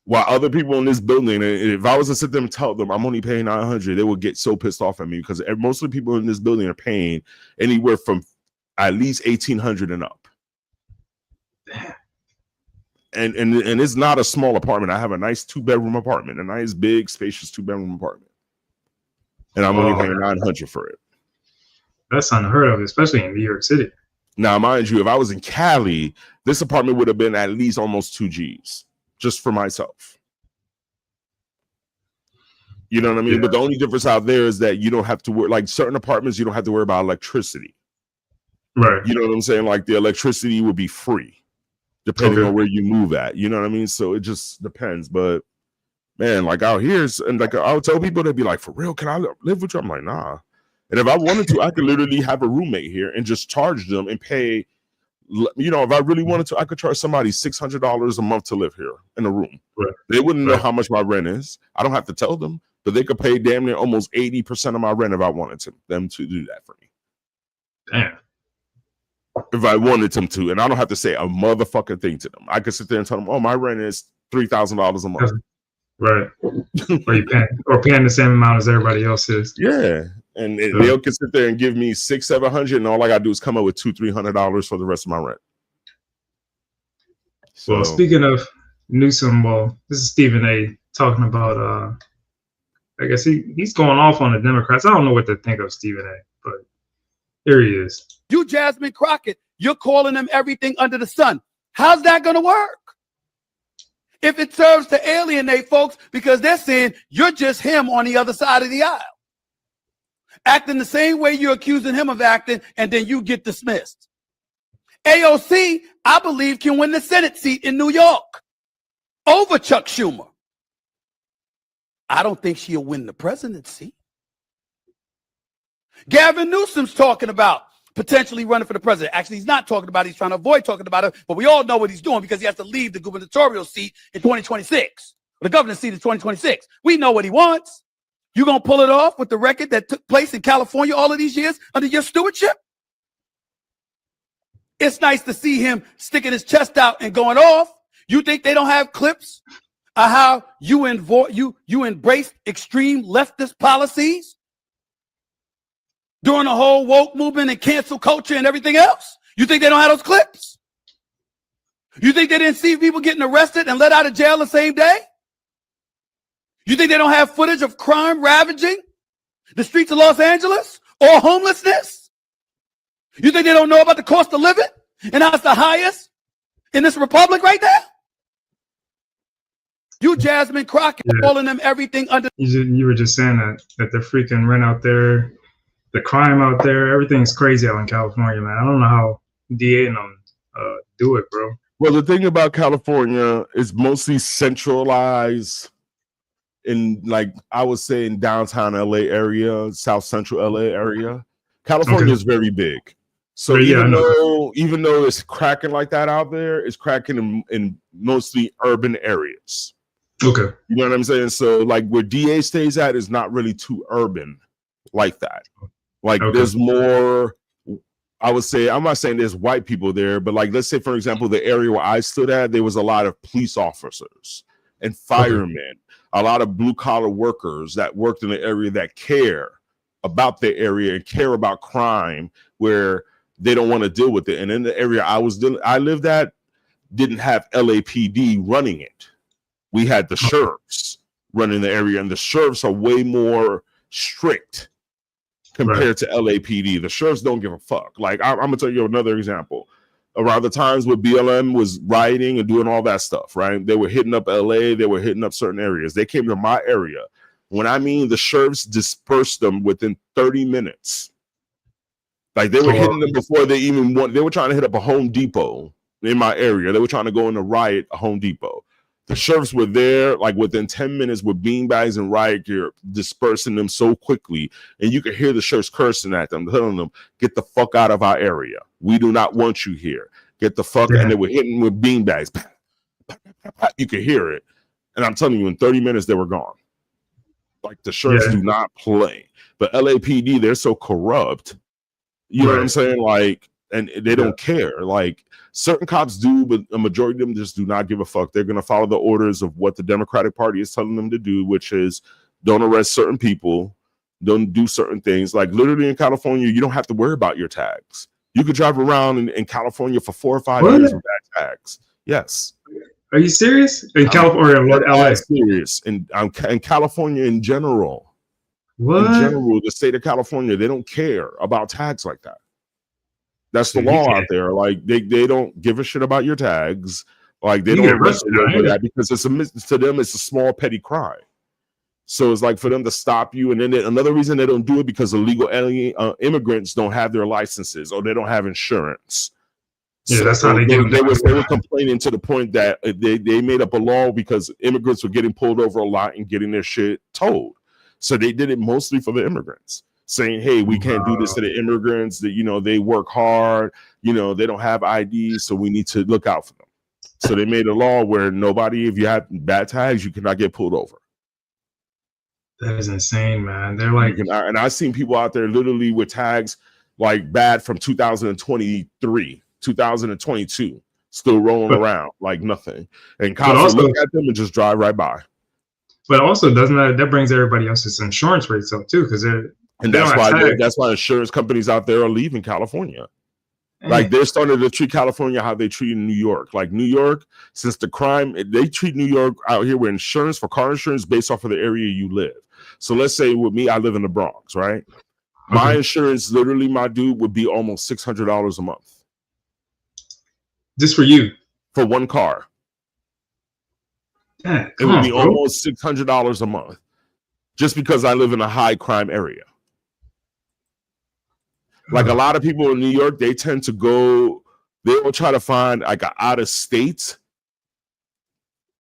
Speaker 14: While other people in this building, if I was to sit there and tell them I'm only paying $900, they would get so pissed off at me because most of the people in this building are paying anywhere from at least $1,800 and up. And it's not a small apartment. I have a nice 2-bedroom apartment, a nice big spacious 2-bedroom apartment, and I'm only paying $900 for it.
Speaker 1: That's unheard of, especially in New York City.
Speaker 14: Now, mind you, if I was in Cali, this apartment would have been at least almost 2 G's just for myself. You know what I mean? Yeah. But the only difference out there is that you don't have to worry, like certain apartments, you don't have to worry about electricity.
Speaker 1: Right.
Speaker 14: You know what I'm saying? Like the electricity would be free depending on where you move at. You know what I mean? So it just depends. But man, like out here, and like I would tell people, they'd be like, for real, can I live with you? I'm like, nah. And if I wanted to, I could literally have a roommate here and just charge them and pay. You know, if I really wanted to, I could charge somebody $600 a month to live here in a room. Right. They wouldn't know how much my rent is. I don't have to tell them, but they could pay damn near almost 80% of my rent if I wanted them to do that for me.
Speaker 1: Damn.
Speaker 14: If I wanted them to, and I don't have to say a motherfucking thing to them. I could sit there and tell them, oh, my rent is $3,000 a month.
Speaker 1: Right. or paying the same amount as everybody else is.
Speaker 14: Yeah. And they'll can sit there and give me $600-700, and all I gotta do is come up with $200-300 for the rest of my rent.
Speaker 1: So, well, speaking of Newsom, this is Stephen A. talking about. I guess he's going off on the Democrats. I don't know what to think of Stephen A. But here he is.
Speaker 12: You, Jasmine Crockett, you're calling them everything under the sun. How's that going to work? If it serves to alienate folks because they're saying you're just him on the other side of the aisle.
Speaker 16: acting the same way you're accusing him of acting, and then you get dismissed. AOC, I believe, can win the Senate seat in New York over Chuck Schumer. I don't think she'll win the presidency. Gavin Newsom's talking about potentially running for the president. Actually, he's not talking about it. He's trying to avoid talking about it, but we all know what he's doing because he has to leave the gubernatorial seat in 2026. The governor's seat in 2026. We know what he wants. You gonna pull it off with the record that took place in California all of these years under your stewardship? It's nice to see him sticking his chest out and going off. You think they don't have clips of how you embraced extreme leftist policies during the whole woke movement and cancel culture and everything else? You think they don't have those clips? You think they didn't see people getting arrested and let out of jail the same day? You think they don't have footage of crime ravaging the streets of Los Angeles or homelessness? You think they don't know about the cost of living and how it's the highest in this republic right now? You Jasmine Crockett calling them everything under.
Speaker 1: You were just saying that the freaking rent out there, the crime out there, everything's crazy out in California, man. I don't know how DA and them do it, bro.
Speaker 14: Well, the thing about California is mostly centralized in, like, I would say in downtown LA area, South Central LA area. California is very big. So even though it's cracking like that out there, it's cracking in mostly urban areas.
Speaker 1: Okay.
Speaker 14: You know what I'm saying? So like where DA stays at is not really too urban like that. Like there's more, I would say, I'm not saying there's white people there, but like, let's say, for example, the area where I stood at, there was a lot of police officers and firemen, a lot of blue collar workers that worked in the area that care about the area and care about crime where they don't want to deal with it. And in the area I lived at didn't have LAPD running it. We had the sheriffs running the area, and the sheriffs are way more strict compared to LAPD. The sheriffs don't give a fuck. Like, I'm gonna tell you another example. Around the times where BLM was rioting and doing all that stuff, right? They were hitting up LA, they were hitting up certain areas. They came to my area. When I mean the sheriffs dispersed them within 30 minutes. Like they were hitting them before they even they were trying to hit up a Home Depot in my area. They were trying to go in a riot, a Home Depot. The sheriffs were there like within 10 minutes with beanbags and riot gear, dispersing them so quickly. And you could hear the sheriffs cursing at them, telling them, get the fuck out of our area. We do not want you here. Get the fuck out. And they were hitting with beanbags. You could hear it. And I'm telling you, in 30 minutes, they were gone. Like the sheriffs do not play. But LAPD, they're so corrupt. You know what I'm saying? Like, and they don't care. Like, certain cops do, but a majority of them just do not give a fuck. They're going to follow the orders of what the Democratic Party is telling them to do, which is don't arrest certain people, don't do certain things. Like literally in California, you don't have to worry about your tags. You could drive around in California for 4 or 5 years with bad tags. Yes.
Speaker 1: Are you serious? In California, what? LA?
Speaker 14: Serious. In California in general.
Speaker 1: What?
Speaker 14: In general, the state of California, they don't care about tags like that. That's the law out there. Like they don't give a shit about your tags. Like they don't arrest you for that because to them it's a small petty crime. So it's like for them to stop you, and then another reason they don't do it because illegal immigrants don't have their licenses or they don't have insurance.
Speaker 1: Yeah,
Speaker 14: so
Speaker 1: that's how they get.
Speaker 14: They were complaining to the point that they made up a law because immigrants were getting pulled over a lot and getting their shit towed. So they did it mostly for the immigrants, saying, hey, we can't do this to the immigrants, that, you know, they work hard, you know, they don't have IDs, so we need to look out for them. So they made a law where nobody, if you have bad tags, you cannot get pulled over.
Speaker 1: That is insane, man. They're like,
Speaker 14: and I've seen people out there literally with tags like bad from 2023, 2022, still rolling around like nothing. And cops look at them and just drive right by.
Speaker 1: But also, doesn't that brings everybody else's insurance rates up too? Because
Speaker 14: that's why insurance companies out there are leaving California. Like they're starting to treat California how they treat New York. Like New York, since the crime, they treat New York out here with insurance for car insurance based off of the area you live. So let's say with me, I live in the Bronx, right? My insurance, literally, my dude, would be almost $600 a month.
Speaker 1: Just for you?
Speaker 14: For one car.
Speaker 1: Yeah,
Speaker 14: it would be almost $600 a month just because I live in a high crime area. Like a lot of people in New York, they tend to go. They will try to find like an out of state,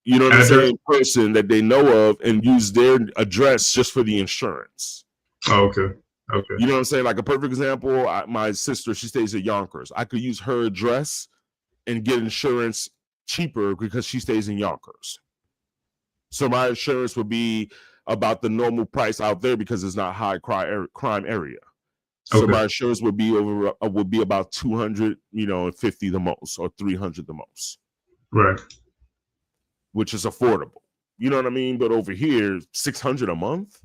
Speaker 14: you know what I'm saying, person that they know of and use their address just for the insurance.
Speaker 1: Oh, okay. Okay.
Speaker 14: You know what I'm saying? Like a perfect example, my sister, she stays at Yonkers. I could use her address and get insurance cheaper because she stays in Yonkers. So my insurance would be about the normal price out there because it's not high crime area. So my insurance would be about 200, you know, 50 the most, or 300 the most.
Speaker 1: Right.
Speaker 14: Which is affordable. You know what I mean? But over here, 600 a month,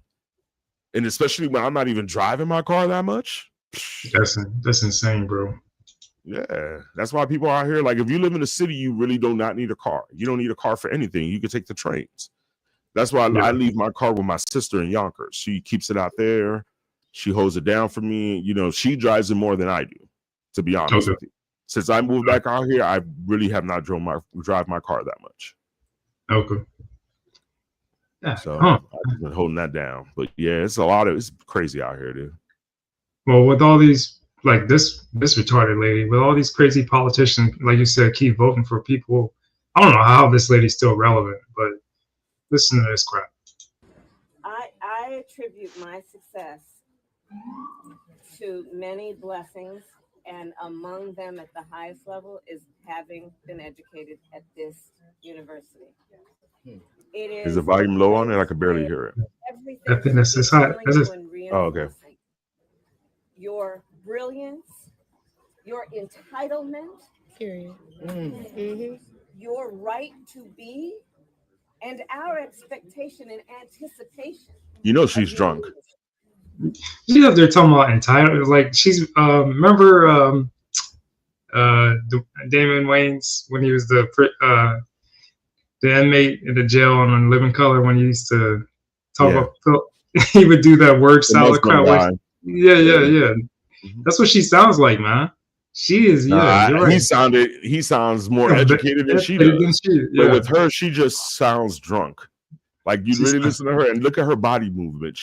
Speaker 14: and especially when I'm not even driving my car that much.
Speaker 1: That's insane, bro.
Speaker 14: Yeah, that's why people out here, like, if you live in the city, you really do not need a car. You don't need a car for anything. You can take the trains. That's why I leave my car with my sister in Yonkers. She keeps it out there. She holds it down for me. You know, she drives it more than I do, to be honest with you. Since I moved back out here, I really have not drive my car that much.
Speaker 1: Okay.
Speaker 14: Yeah. So I've been holding that down. But yeah, it's crazy out here, dude.
Speaker 1: Well, with all these, like this retarded lady, with all these crazy politicians, like you said, keep voting for people. I don't know how this lady's still relevant, but listen to this crap.
Speaker 17: I attribute my success to many blessings, and among them at the highest level is having been educated at this university.
Speaker 14: Is the volume low on it? I could barely hear it.
Speaker 1: I think that's just high.
Speaker 14: Oh, okay.
Speaker 17: Your brilliance, your entitlement,
Speaker 2: Period.
Speaker 17: your right to be, and our expectation and anticipation.
Speaker 14: You know she's drunk.
Speaker 1: She's up there talking about entitled. Like she's remember Damon Wayans when he was the inmate in the jail on Living Color, when he used to talk about he would do that word salad crowd. Yeah. That's what she sounds like, man. She is, you're right.
Speaker 14: He sounds more educated than she does. But with her, she just sounds drunk. Like you really listen to her and look at her body movement.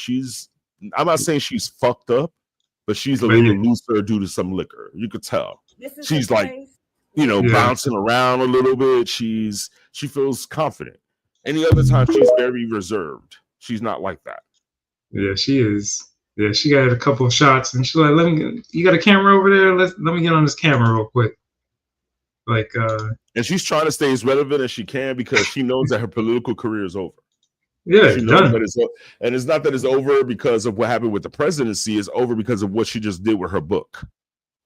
Speaker 14: I'm not saying she's fucked up, but she's a little looser due to some liquor. You could tell. She's like, bouncing around a little bit. She feels confident. Any other time, she's very reserved. She's not like that.
Speaker 1: Yeah, she is. Yeah, she got a couple of shots, and she's like, you got a camera over there? Let me get on this camera real quick. Like,
Speaker 14: and she's trying to stay as relevant as she can because she knows that her political career is over.
Speaker 1: Yeah,
Speaker 14: she knows that and it's not that it's over because of what happened with the presidency. It's over because of what she just did with her book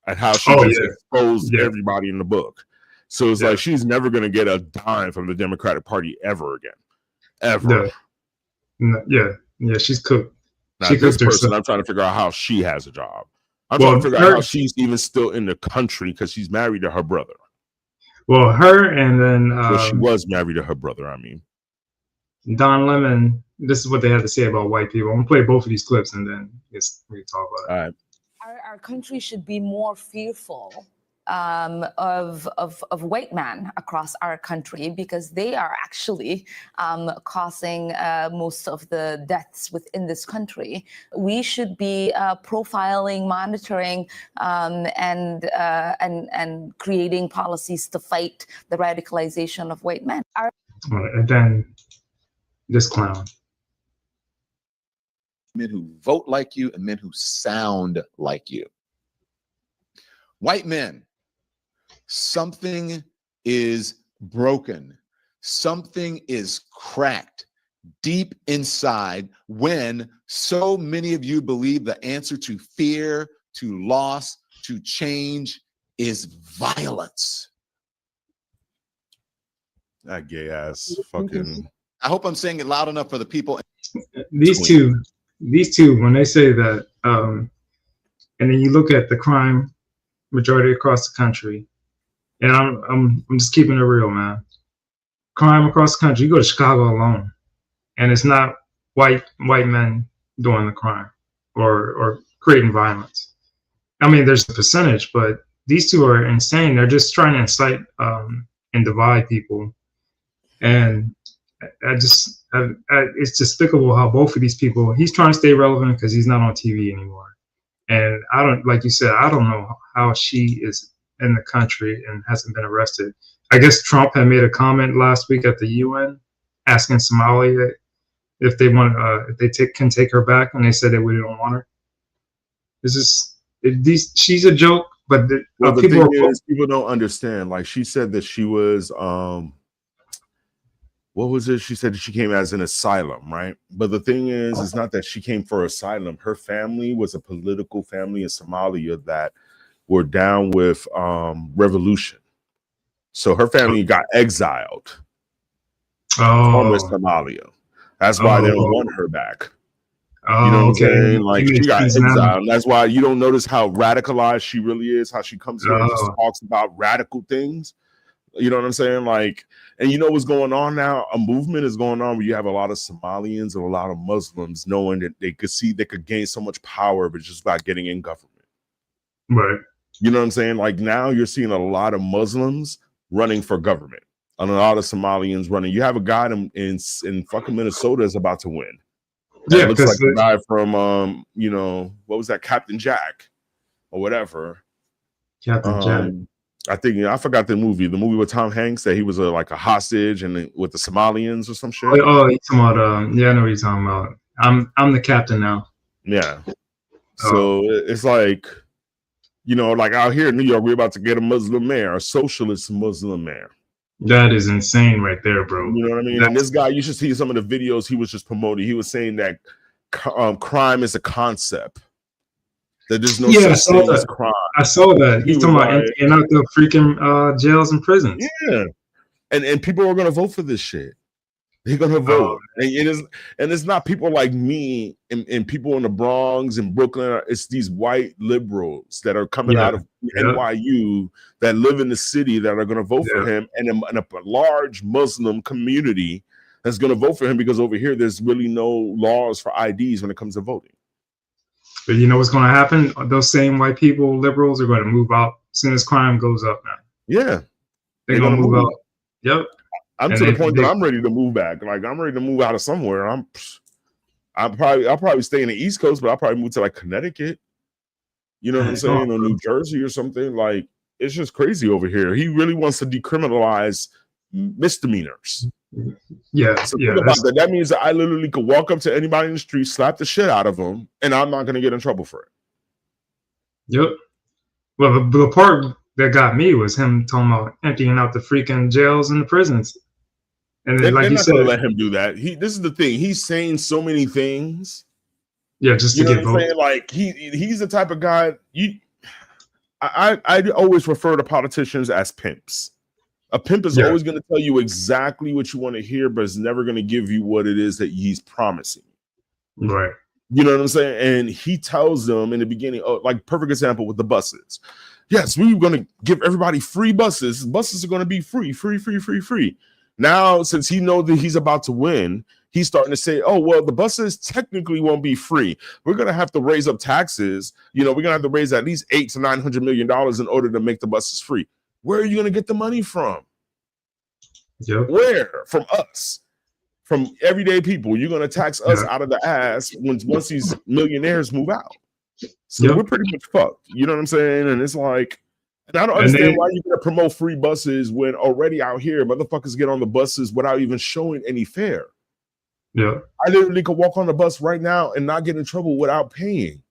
Speaker 14: and how she exposed everybody in the book. So it's like she's never going to get a dime from the Democratic Party ever again, ever.
Speaker 1: Yeah, she's cooked.
Speaker 14: Now, this person, I'm trying to figure out how she has a job. I'm trying to figure out how she's even still in the country because she's married to her brother.
Speaker 1: Well, her and then
Speaker 14: she was married to her brother. I mean,
Speaker 1: Don Lemon. This is what they have to say about white people. I'm gonna play both of these clips and then we can talk about it.
Speaker 14: All right.
Speaker 18: Our country should be more fearful of white men across our country because they are actually causing most of the deaths within this country. We should be profiling, monitoring, and creating policies to fight the radicalization of white men.
Speaker 1: And then this clown.
Speaker 19: Men who vote like you and men who sound like you. White men. Something is broken. Something is cracked deep inside when so many of you believe the answer to fear, to loss, to change is violence.
Speaker 14: That gay ass fucking.
Speaker 19: I hope I'm saying it loud enough for the people.
Speaker 1: These two, when they say that, and then you look at the crime majority across the country. And I'm just keeping it real, man. Crime across the country. You go to Chicago alone, and it's not white men doing the crime or creating violence. I mean, there's a percentage, but these two are insane. They're just trying to incite and divide people. And it's despicable how both of these people. He's trying to stay relevant because he's not on TV anymore, And I don't, like you said, I don't know how she is in the country and hasn't been arrested. I guess Trump had made a comment last week at the UN asking Somalia if they want, if they can take her back, and they said that we don't want her. This is she's a joke, but
Speaker 14: the thing is, people don't understand. Like she said that she was, what was it? She said she came as an asylum, right? But the thing is, it's not that she came for asylum. Her family was a political family in Somalia that were down with revolution. So her family got exiled from Somalia. That's why they don't want her back. You know what I'm saying? Like she got exiled. That's why you don't notice how radicalized she really is, how she comes here and just talks about radical things. You know what I'm saying? Like, and you know what's going on now? A movement is going on where you have a lot of Somalians and a lot of Muslims knowing that they could see they could gain so much power, but just by getting in government.
Speaker 1: Right.
Speaker 14: You know what I'm saying? Like now you're seeing a lot of Muslims running for government and a lot of Somalians running. You have a guy in fucking Minnesota is about to win. Yeah, looks like the guy from you know, what was that, Captain Jack or whatever.
Speaker 1: Captain Jack.
Speaker 14: I think I forgot the movie with Tom Hanks that he was like a hostage and with the Somalians or some shit.
Speaker 1: Oh, you're talking about yeah, I know what you're talking about. I'm the captain now.
Speaker 14: Yeah. So it's like, you know, like out here in New York, we're about to get a Muslim mayor, a socialist Muslim mayor.
Speaker 1: That is insane right there, bro.
Speaker 14: You know what I mean? And this guy, you should see some of the videos he was just promoting. He was saying that crime is a concept. That there's no such thing as crime.
Speaker 1: I saw that. He's talking about emptying out the freaking jails and prisons.
Speaker 14: Yeah. And people are gonna vote for this shit. They're gonna vote. And it's not people like me and people in the Bronx and Brooklyn. It's these white liberals that are coming out of NYU that live in the city that are gonna vote for him, and a large Muslim community that's gonna vote for him because over here there's really no laws for IDs when it comes to voting.
Speaker 1: But you know what's going to happen? Those same white people, liberals, are going to move out as soon as crime goes up now.
Speaker 14: Yeah.
Speaker 1: They're going to move out. Yep.
Speaker 14: I'm to the point that I'm ready to move back. Like I'm ready to move out of somewhere. I'll probably stay in the East Coast, but I'll probably move to like Connecticut. You know what I'm saying? Or New Jersey or something. Like it's just crazy over here. He really wants to decriminalize misdemeanors.
Speaker 1: Yeah,
Speaker 14: so think about that. That means that I literally could walk up to anybody in the street, slap the shit out of them, and I'm not going to get in trouble for it.
Speaker 1: Yep. Well, the part that got me was him talking about emptying out the freaking jails and the prisons. And then, like you said,
Speaker 14: let him do that. This is the thing. He's saying so many things.
Speaker 1: Yeah, just to get votes.
Speaker 14: Like he's the type of guy. I always refer to politicians as pimps. A pimp is always going to tell you exactly what you want to hear, but it's never going to give you what it is that he's promising.
Speaker 1: Right.
Speaker 14: You know what I'm saying? And he tells them in the beginning, like perfect example with the buses. Yes, we're going to give everybody free buses. Buses are going to be free. Now, since he knows that he's about to win, he's starting to say, oh, well, the buses technically won't be free. We're going to have to raise up taxes. You know, we're going to have to raise at least $800 to $900 million in order to make the buses free. Where are you going to get the money from?
Speaker 1: Yep.
Speaker 14: Where? From us. From everyday people. You're going to tax us out of the ass once these millionaires move out. So we're pretty much fucked. You know what I'm saying? And it's like, and I don't understand why you're going to promote free buses when already out here, motherfuckers get on the buses without even showing any fare.
Speaker 1: Yeah.
Speaker 14: I literally could walk on the bus right now and not get in trouble without paying.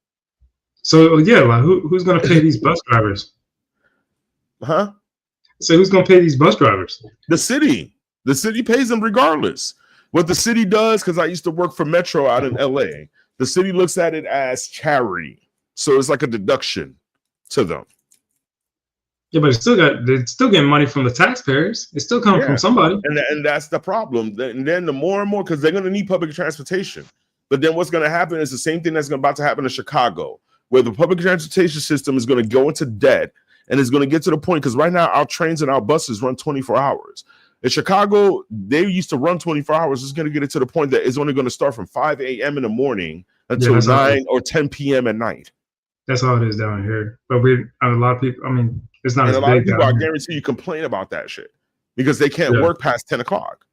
Speaker 1: So, yeah, like who's going to pay these bus drivers?
Speaker 14: Huh?
Speaker 1: So who's going to pay these bus drivers?
Speaker 14: The city. The city pays them regardless. What the city does, because I used to work for Metro out in LA, the city looks at it as charity. So it's like a deduction to them.
Speaker 1: Yeah, but they're still getting money from the taxpayers. It's still coming from somebody.
Speaker 14: And that's the problem. And then the more and more, because they're going to need public transportation. But then what's going to happen is the same thing that's about to happen in Chicago, where the public transportation system is going to go into debt. And it's going to get to the point, because right now our trains and our buses run 24 hours. In Chicago, they used to run 24 hours. It's going to get it to the point that it's only going to start from 5 a.m. in the morning until 9 or 10 p.m. at night.
Speaker 1: That's all it is down here. But a lot of people, I mean, it's not as big.
Speaker 14: A lot of people, I guarantee you, complain about that shit because they can't work past 10 o'clock.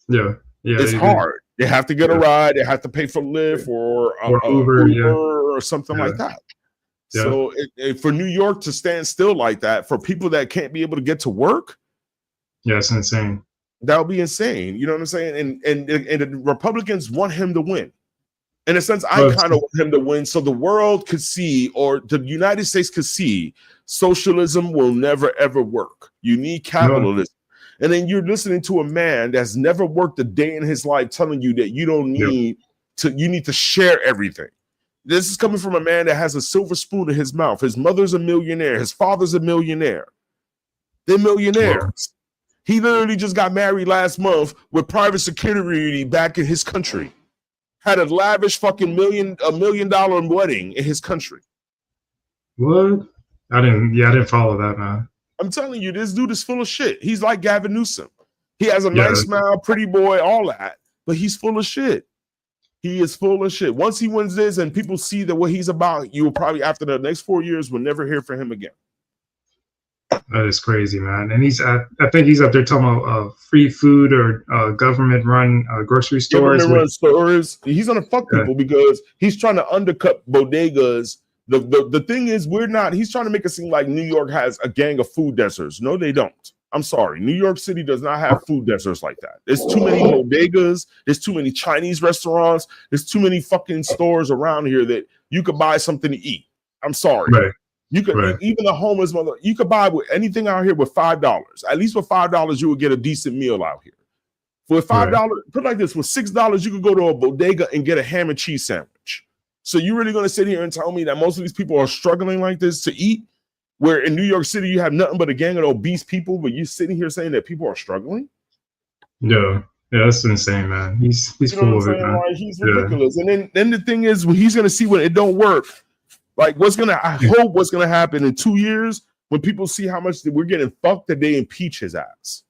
Speaker 1: Yeah.
Speaker 14: It's hard. They have to get a ride. They have to pay for Lyft or Uber or something like that. So for New York to stand still like that, for people that can't be able to get to work,
Speaker 1: it's insane.
Speaker 14: That would be insane. You know what I'm saying? And the Republicans want him to win. In a sense, I kind of want him to win so the world could see, or the United States could see, socialism will never ever work. You need capitalism. And then you're listening to a man that's never worked a day in his life telling you that you don't need you need to share everything. This is coming from a man that has a silver spoon in his mouth. His mother's a millionaire. His father's a millionaire. They're millionaires. He literally just got married last month with private security back in his country. Had a lavish fucking $1 million wedding in his country.
Speaker 1: What? I didn't follow that, man.
Speaker 14: I'm telling you, this dude is full of shit. He's like Gavin Newsom. He has a nice smile, pretty boy, all that, but he's full of shit. He is full of shit. Once he wins this and people see that what he's about, you will probably, after the next 4 years, will never hear from him again.
Speaker 1: That is crazy, man. And I think he's up there talking about free food or government-run grocery stores.
Speaker 14: Government-run stores. He's gonna fuck people because he's trying to undercut bodegas. The thing is, he's trying to make it seem like New York has a gang of food deserts. No, they don't. I'm sorry. New York City does not have food deserts like that. There's too many bodegas. There's too many Chinese restaurants. There's too many fucking stores around here that you could buy something to eat. I'm sorry.
Speaker 1: Right.
Speaker 14: You could even the homeless mother. You could buy anything out here with $5. At least with $5, you would get a decent meal out here. For $5, put it like this: with $6, you could go to a bodega and get a ham and cheese sandwich. So you really going to sit here and tell me that most of these people are struggling like this to eat? Where in New York City you have nothing but a gang of obese people, but you're sitting here saying that people are struggling?
Speaker 1: Yeah, that's insane, man. He's full of it, man.
Speaker 14: Like, he's ridiculous. And then the thing is, when he's going to see when it don't work. Like I hope what's gonna happen in 2 years when people see how much we're getting fucked that they impeach his ass.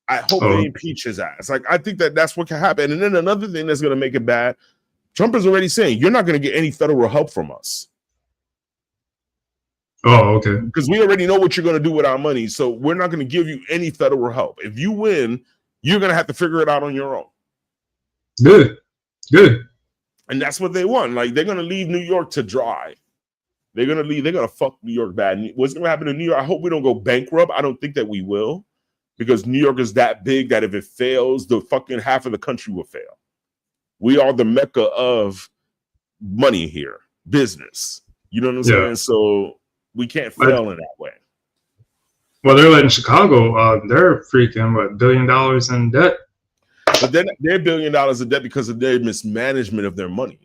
Speaker 14: I hope they impeach his ass. Like I think that's what can happen. And then another thing that's gonna make it bad, Trump is already saying you're not gonna get any federal help from us.
Speaker 1: Oh, okay.
Speaker 14: Because we already know what you're gonna do with our money, so we're not gonna give you any federal help. If you win, you're gonna have to figure it out on your own.
Speaker 1: Good.
Speaker 14: And that's what they want. Like they're gonna leave New York to dry. They're gonna fuck New York bad. What's gonna happen in New York? I hope we don't go bankrupt. I don't think that we will, because New York is that big that if it fails, the fucking half of the country will fail. We are the mecca of money here, business. You know what I'm saying? So we can't fail in that way.
Speaker 1: Well, they're letting Chicago. They're freaking $1 billion in debt.
Speaker 14: But then they're $1 billion in debt because of their mismanagement of their money.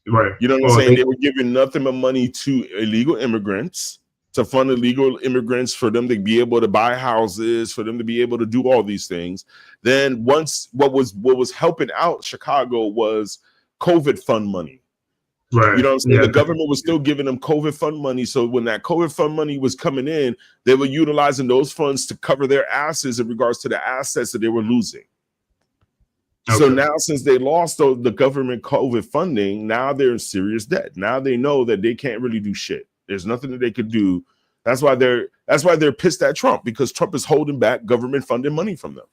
Speaker 1: Right.
Speaker 14: You know what I'm saying? They were giving nothing but money to illegal immigrants, to fund illegal immigrants for them to be able to buy houses, for them to be able to do all these things. Then once what was helping out Chicago was COVID fund money.
Speaker 1: Right.
Speaker 14: You know what I'm saying? The government was still giving them COVID fund money. So when that COVID fund money was coming in, they were utilizing those funds to cover their asses in regards to the assets that they were losing. Okay. So now, since they lost the government COVID funding, now they're in serious debt. Now they know that they can't really do shit. There's nothing that they could do. That's why they're pissed at Trump, because Trump is holding back government funded money from them.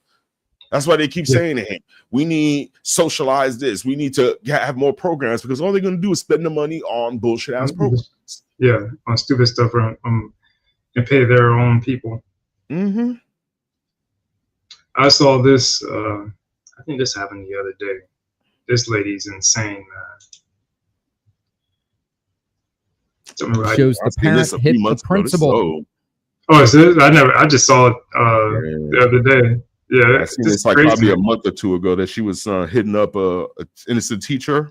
Speaker 14: That's why they keep saying to him, we need socialize this. We need to have more programs, because all they're going to do is spend the money on bullshit ass programs.
Speaker 1: Yeah, on stupid stuff and pay their own people.
Speaker 14: Mm-hmm.
Speaker 1: I saw this. I think this happened the other day. This lady's insane, man.
Speaker 20: Shows the parent hit the principal.
Speaker 1: Oh, is it? I just saw it the other day. Yeah,
Speaker 14: I seen it's like crazy. Probably a month or two ago that she was hitting up a innocent teacher.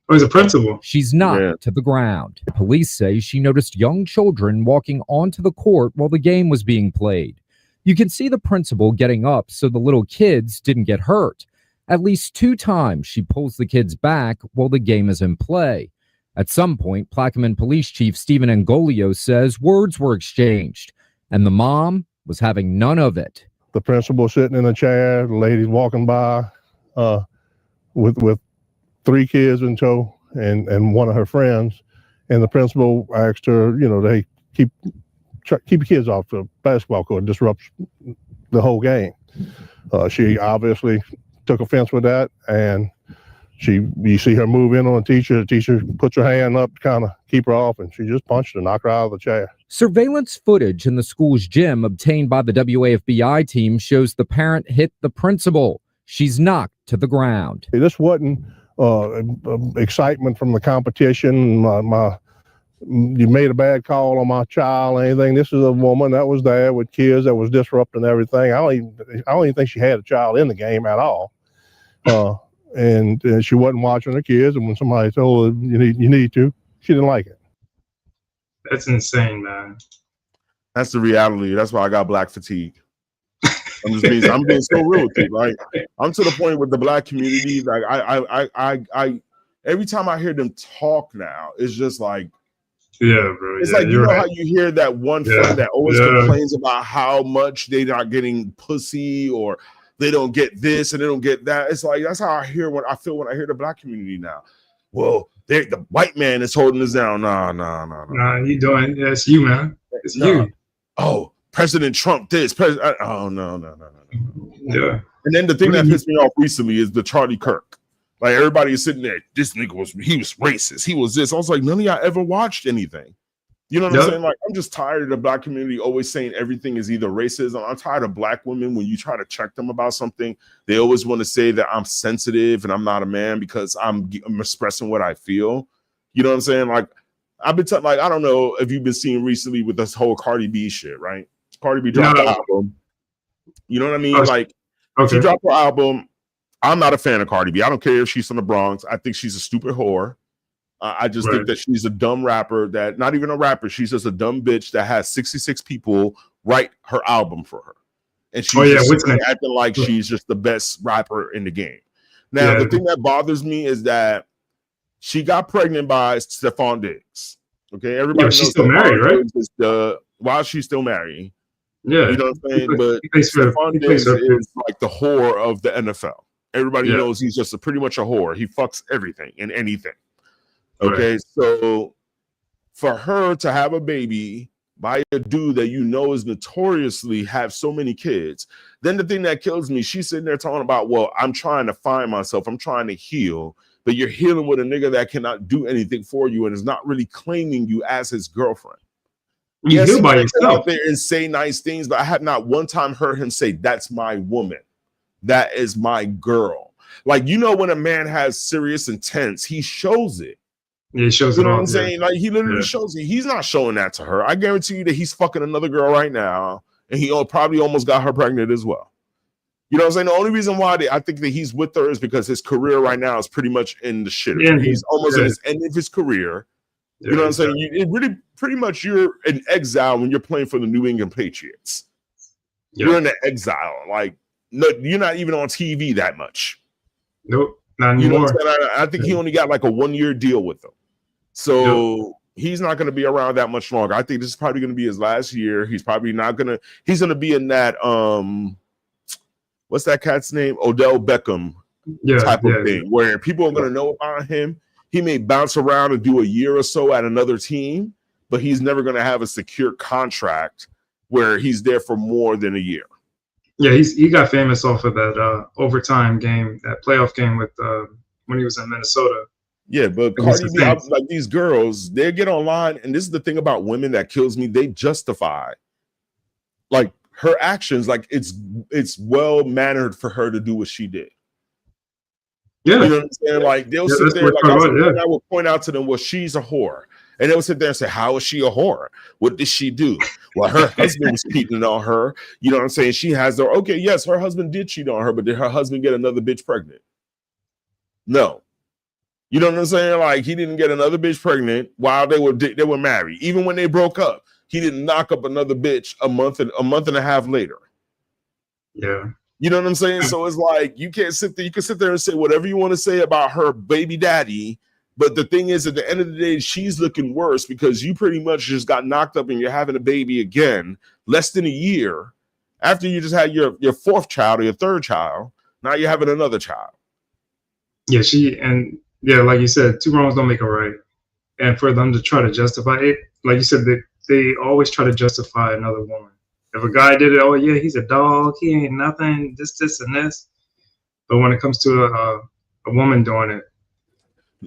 Speaker 1: Oh, he's a principal.
Speaker 20: She's knocked to the ground. Police say she noticed young children walking onto the court while the game was being played. You can see the principal getting up so the little kids didn't get hurt. At least 2 times she pulls the kids back while the game is in play. At some point, Plaquemine Police Chief Stephen Angolio says words were exchanged, and the mom was having none of it.
Speaker 21: The principal sitting in a chair, the lady's walking by with 3 kids in tow and one of her friends, and the principal asked her, they keep the kids off the basketball court, disrupts the whole game. She obviously took offense with that, and You see her move in on the teacher puts her hand up to kind of keep her off, and she just punched her, knocked her out of the chair.
Speaker 20: Surveillance footage in the school's gym obtained by the WAFBI team shows the parent hit the principal. She's knocked to the ground.
Speaker 21: This wasn't excitement from the competition. You made a bad call on my child or anything. This is a woman that was there with kids that was disrupting everything. I don't even think she had a child in the game at all. And she wasn't watching her kids. And when somebody told her you need to, she didn't like it.
Speaker 1: That's insane, man.
Speaker 14: That's the reality. That's why I got black fatigue. I'm being so real with you. Like, I'm to the point with the black community. Like, I every time I hear them talk now, it's just like,
Speaker 1: yeah, bro.
Speaker 14: It's
Speaker 1: yeah,
Speaker 14: like, you know
Speaker 1: right.
Speaker 14: how you hear that one friend that always complains about how much they're not getting pussy or they don't get this and they don't get that. It's like, that's how I feel when I hear the black community now. Well, the white man is holding us down. Nah,
Speaker 1: you doing? Yeah, it's you, man. It's you.
Speaker 14: Oh, President Trump this. Oh, no.
Speaker 1: Yeah.
Speaker 14: And then the thing that pissed me off recently is the Charlie Kirk. Like, everybody is sitting there, this nigga was racist. He was this. I was like, none of y'all ever watched anything. You know what I'm saying? Like, I'm just tired of the black community always saying everything is either racism. I'm tired of black women, when you try to check them about something, they always want to say that I'm sensitive and I'm not a man because I'm expressing what I feel. You know what I'm saying? Like, I've been like, I don't know if you've been seeing recently with this whole Cardi B shit, right? Cardi B dropped the album. You know what I mean? Like, she dropped her album. I'm not a fan of Cardi B. I don't care if she's from the Bronx. I think she's a stupid whore. I just think that she's a dumb rapper that, not even a rapper, she's just a dumb bitch that has 66 people write her album for her. And she's acting like she's just the best rapper in the game. Now, the thing that bothers me is that she got pregnant by Stephon Diggs. Okay, everybody knows
Speaker 1: she's still married, right?
Speaker 14: While she's still married.
Speaker 1: Yeah.
Speaker 14: You know what I'm saying? But Stephon Diggs is like the whore of the NFL. Everybody knows he's just pretty much a whore. He fucks everything and anything. Okay, so for her to have a baby by a dude that you know is notoriously have so many kids, then the thing that kills me, she's sitting there talking about, well, I'm trying to find myself, I'm trying to heal, but you're healing with a nigga that cannot do anything for you and is not really claiming you as his girlfriend.
Speaker 1: You heal by yourself.
Speaker 14: Out there and say nice things, but I have not one time heard him say, that's my woman. That is my girl. Like, you know, when a man has serious intent, he shows it.
Speaker 1: Yeah, he shows
Speaker 14: you
Speaker 1: it
Speaker 14: know
Speaker 1: all,
Speaker 14: what I'm saying? Like, he literally shows it. He's not showing that to her. I guarantee you that he's fucking another girl right now, and he probably almost got her pregnant as well. You know what I'm saying? The only reason why I think that he's with her is because his career right now is pretty much in the shitter.
Speaker 1: Yeah,
Speaker 14: he's almost at his end of his career. You know what I'm saying? It really, pretty much, you're in exile when you're playing for the New England Patriots. You're in the exile. Like, no, you're not even on TV that much.
Speaker 1: Nope, not
Speaker 14: You know
Speaker 1: anymore.
Speaker 14: what I'm saying? I think he only got like a 1-year deal with them. So he's not going to be around that much longer. I think this is probably going to be his last year. He's probably not going to, he's going to be in that, what's that cat's name? Odell Beckham type of thing, where people are going to know about him. He may bounce around and do a year or so at another team, but he's never going to have a secure contract where he's there for more than a year.
Speaker 1: Yeah, he got famous off of that overtime game, that playoff game with when he was in Minnesota.
Speaker 14: Yeah, but Cardi B, like these girls, they get online, and this is the thing about women that kills me. They justify like her actions, like it's well mannered for her to do what she did.
Speaker 1: Yeah,
Speaker 14: you know what I'm saying? Like they'll sit there, like I will point out to them, well, she's a whore. And they'll sit there and say, how is she a whore? What did she do? Well, her husband was cheating on her. You know what I'm saying? She has her, okay, yes, her husband did cheat on her, but did her husband get another bitch pregnant? No. You know what I'm saying? Like, he didn't get another bitch pregnant while they were married. Even when they broke up, he didn't knock up another bitch a month and a half later.
Speaker 1: Yeah.
Speaker 14: You know what I'm saying? So it's like, you can't sit there. You can sit there and say whatever you want to say about her baby daddy. But the thing is, at the end of the day, she's looking worse because you pretty much just got knocked up and you're having a baby again, less than a year after you just had your fourth child or your third child. Now you're having another child.
Speaker 1: Yeah, like you said, two wrongs don't make a right. And for them to try to justify it, like you said, they always try to justify another woman. If a guy did it, oh yeah, he's a dog, he ain't nothing, this, and this. But when it comes to a woman doing it,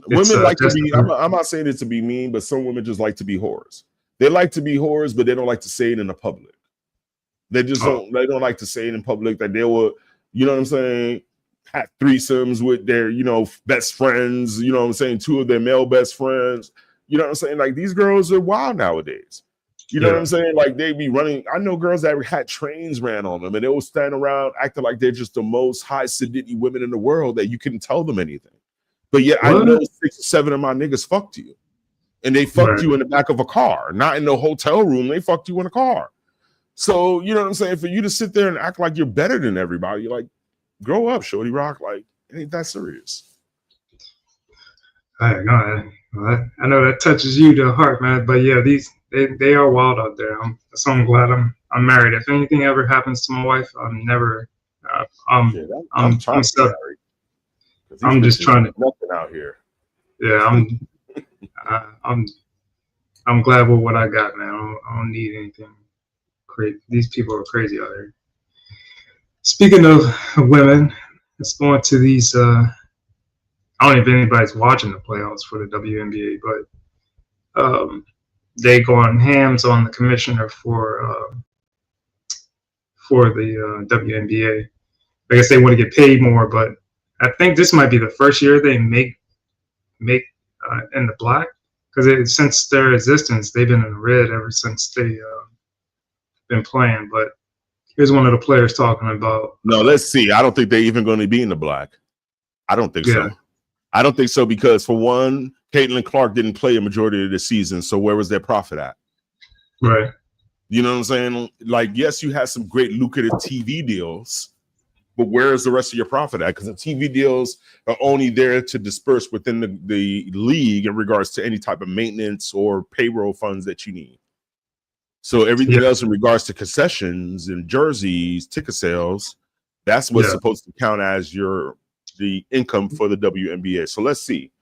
Speaker 14: Women like to
Speaker 1: just
Speaker 14: be. I'm not saying it to be mean, but some women just like to be whores. They like to be whores, but they don't like to say it in the public. They just don't. They don't like to say it in public that they will. You know what I'm saying? Have threesomes with their, best friends. You know what I'm saying? Two of their male best friends. You know what I'm saying? Like, these girls are wild nowadays. You know what I'm saying? Like, they be running. I know girls that had trains ran on them, and they will stand around acting like they're just the most high sedity women in the world that you couldn't tell them anything. But yet, I know 6 or 7 of my niggas fucked you, and they fucked you in the back of a car, not in the hotel room. They fucked you in a car. So, you know what I'm saying? For you to sit there and act like you're better than everybody, like, grow up, Shorty Rock. Like, it ain't that serious.
Speaker 1: I know that touches you to the heart, man. But yeah, they are wild out there. So I'm glad I'm married. If anything ever happens to my wife, I'm never. I'm just trying to
Speaker 14: nothing out here.
Speaker 1: Yeah, I'm glad with what I got, man. I don't need anything crazy. These people are crazy out here. Speaking of women, let's go into these. I don't know if anybody's watching the playoffs for the WNBA, but they go on hams on the commissioner for the WNBA. I guess they want to get paid more, but I think this might be the first year they make in the black, because since their existence, they've been in the red ever since they been playing. But here's one of the players talking about.
Speaker 14: No, let's see. I don't think they're even going to be in the black. I don't think so. I don't think so because, for one, Caitlin Clark didn't play a majority of the season, so where was their profit at?
Speaker 1: Right.
Speaker 14: You know what I'm saying? Like, yes, you had some great lucrative TV deals, but where is the rest of your profit at? Because the TV deals are only there to disperse within the league in regards to any type of maintenance or payroll funds that you need. So everything else in regards to concessions and jerseys, ticket sales, that's what's supposed to count as the income for the WNBA. So let's see.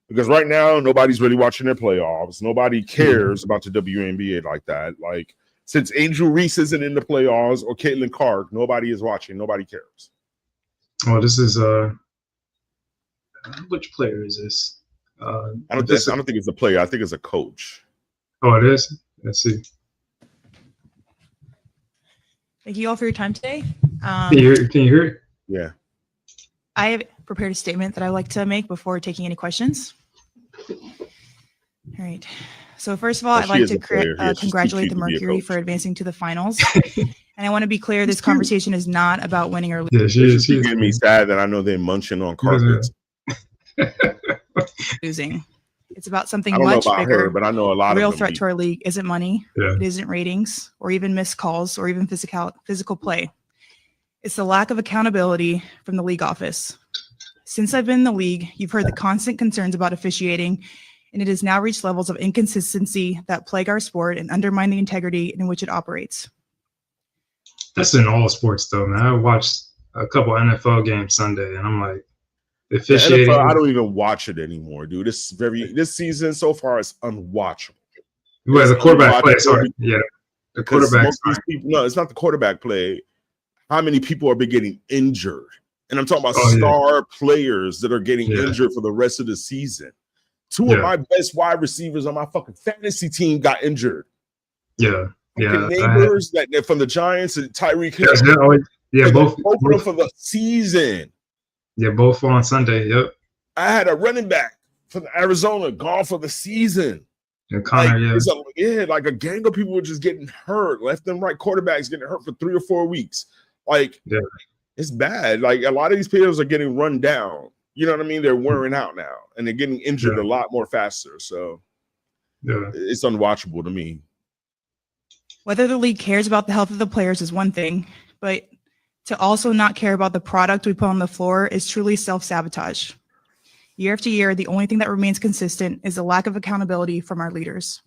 Speaker 14: Because right now, nobody's really watching their playoffs. Nobody cares about the WNBA like that. Like, since Angel Reese isn't in the playoffs or Caitlin Clark, nobody is watching. Nobody cares.
Speaker 1: Oh, this is which player is this?
Speaker 14: I don't think it's a player. I think it's a coach.
Speaker 1: Oh, it is? Let's see.
Speaker 3: Thank you all for your time today.
Speaker 1: Can you hear it?
Speaker 14: Yeah.
Speaker 3: I have prepared a statement that I would like to make before taking any questions. All right. So first of all, I'd like to congratulate the Mercury for advancing to the finals. And I want to be clear, this conversation is not about winning or losing.
Speaker 14: Yeah, she's getting me sad that I know they're munching on carpets.
Speaker 3: Losing. It's about something
Speaker 14: I don't
Speaker 3: much
Speaker 14: know about
Speaker 3: bigger.
Speaker 14: her, but I know a lot
Speaker 3: Real
Speaker 14: of them
Speaker 3: threat to our league isn't money. It isn't ratings or even missed calls or even physical play. It's the lack of accountability from the league office. Since I've been in the league, you've heard the constant concerns about officiating, and it has now reached levels of inconsistency that plague our sport and undermine the integrity in which it operates.
Speaker 1: That's in all sports, though, man. I watched a couple NFL games Sunday, and I'm like, officiating.
Speaker 14: The NFL, I don't even watch it anymore, dude. This season so far is unwatchable.
Speaker 1: Well, the quarterback play, sorry. Yeah, the quarterback.
Speaker 14: No, it's not the quarterback play. How many people are getting injured? And I'm talking about star players that are getting injured for the rest of the season. Two of my best wide receivers on my fucking fantasy team got injured. Neighbors that from the Giants and Tyreek Hill. Both of them for the season.
Speaker 1: Yeah, both on Sunday. Yep.
Speaker 14: I had a running back from Arizona gone for the season.
Speaker 1: And Connor,
Speaker 14: like a gang of people were just getting hurt, left and right. Quarterbacks getting hurt for 3 or 4 weeks. Like, it's bad. Like, a lot of these players are getting run down. You know what I mean? They're wearing out now, and they're getting injured a lot more faster. So, it's unwatchable to me.
Speaker 3: Whether the league cares about the health of the players is one thing, but to also not care about the product we put on the floor is truly self-sabotage. Year after year, the only thing that remains consistent is the lack of accountability from our leaders.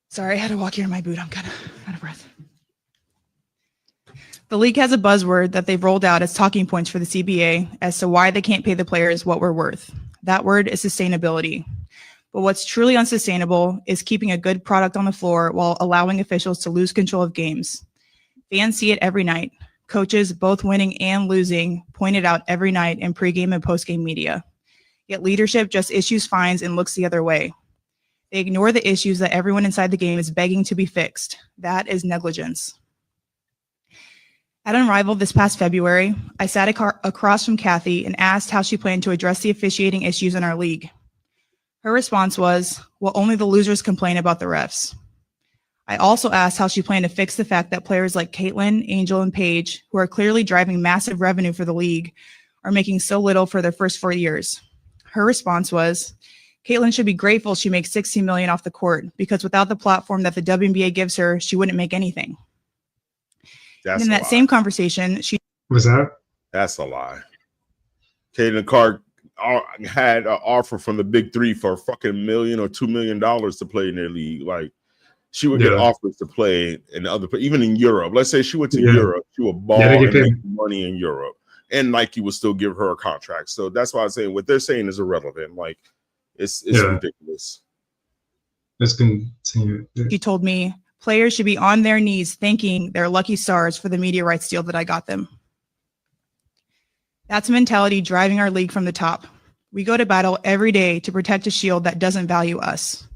Speaker 3: Sorry, I had to walk here in my boot. I'm kind of out of breath. The league has a buzzword that they've rolled out as talking points for the CBA as to why they can't pay the players what we're worth. That word is sustainability. But what's truly unsustainable is keeping a good product on the floor while allowing officials to lose control of games. Fans see it every night. Coaches, both winning and losing, point it out every night in pregame and postgame media. Yet leadership just issues fines and looks the other way. They ignore the issues that everyone inside the game is begging to be fixed. That is negligence. At Unrivaled this past February, I sat across from Kathy and asked how she planned to address the officiating issues in our league. Her response was, well, only the losers complain about the refs. I also asked how she planned to fix the fact that players like Caitlin, Angel, and Paige, who are clearly driving massive revenue for the league, are making so little for their first 4 years. Her response was, Caitlin should be grateful she makes $16 million off the court, because without the platform that the WNBA gives her, she wouldn't make anything.
Speaker 14: That's
Speaker 3: in
Speaker 14: a
Speaker 3: that
Speaker 14: lie.
Speaker 3: same conversation, she
Speaker 1: was that?
Speaker 14: That's a lie. Caitlin Clark had an offer from the Big Three for a fucking $1 million or $2 million to play in their league. Like, she would get offers to play in other, even in Europe. Let's say she went to Europe, she would ball and make money in Europe, and Nike would still give her a contract. So that's why I'm saying what they're saying is irrelevant. Like, it's ridiculous.
Speaker 1: Let's continue.
Speaker 3: She told me players should be on their knees thanking their lucky stars for the media rights deal that I got them. That's a mentality driving our league from the top. We go to battle every day to protect a shield that doesn't value us.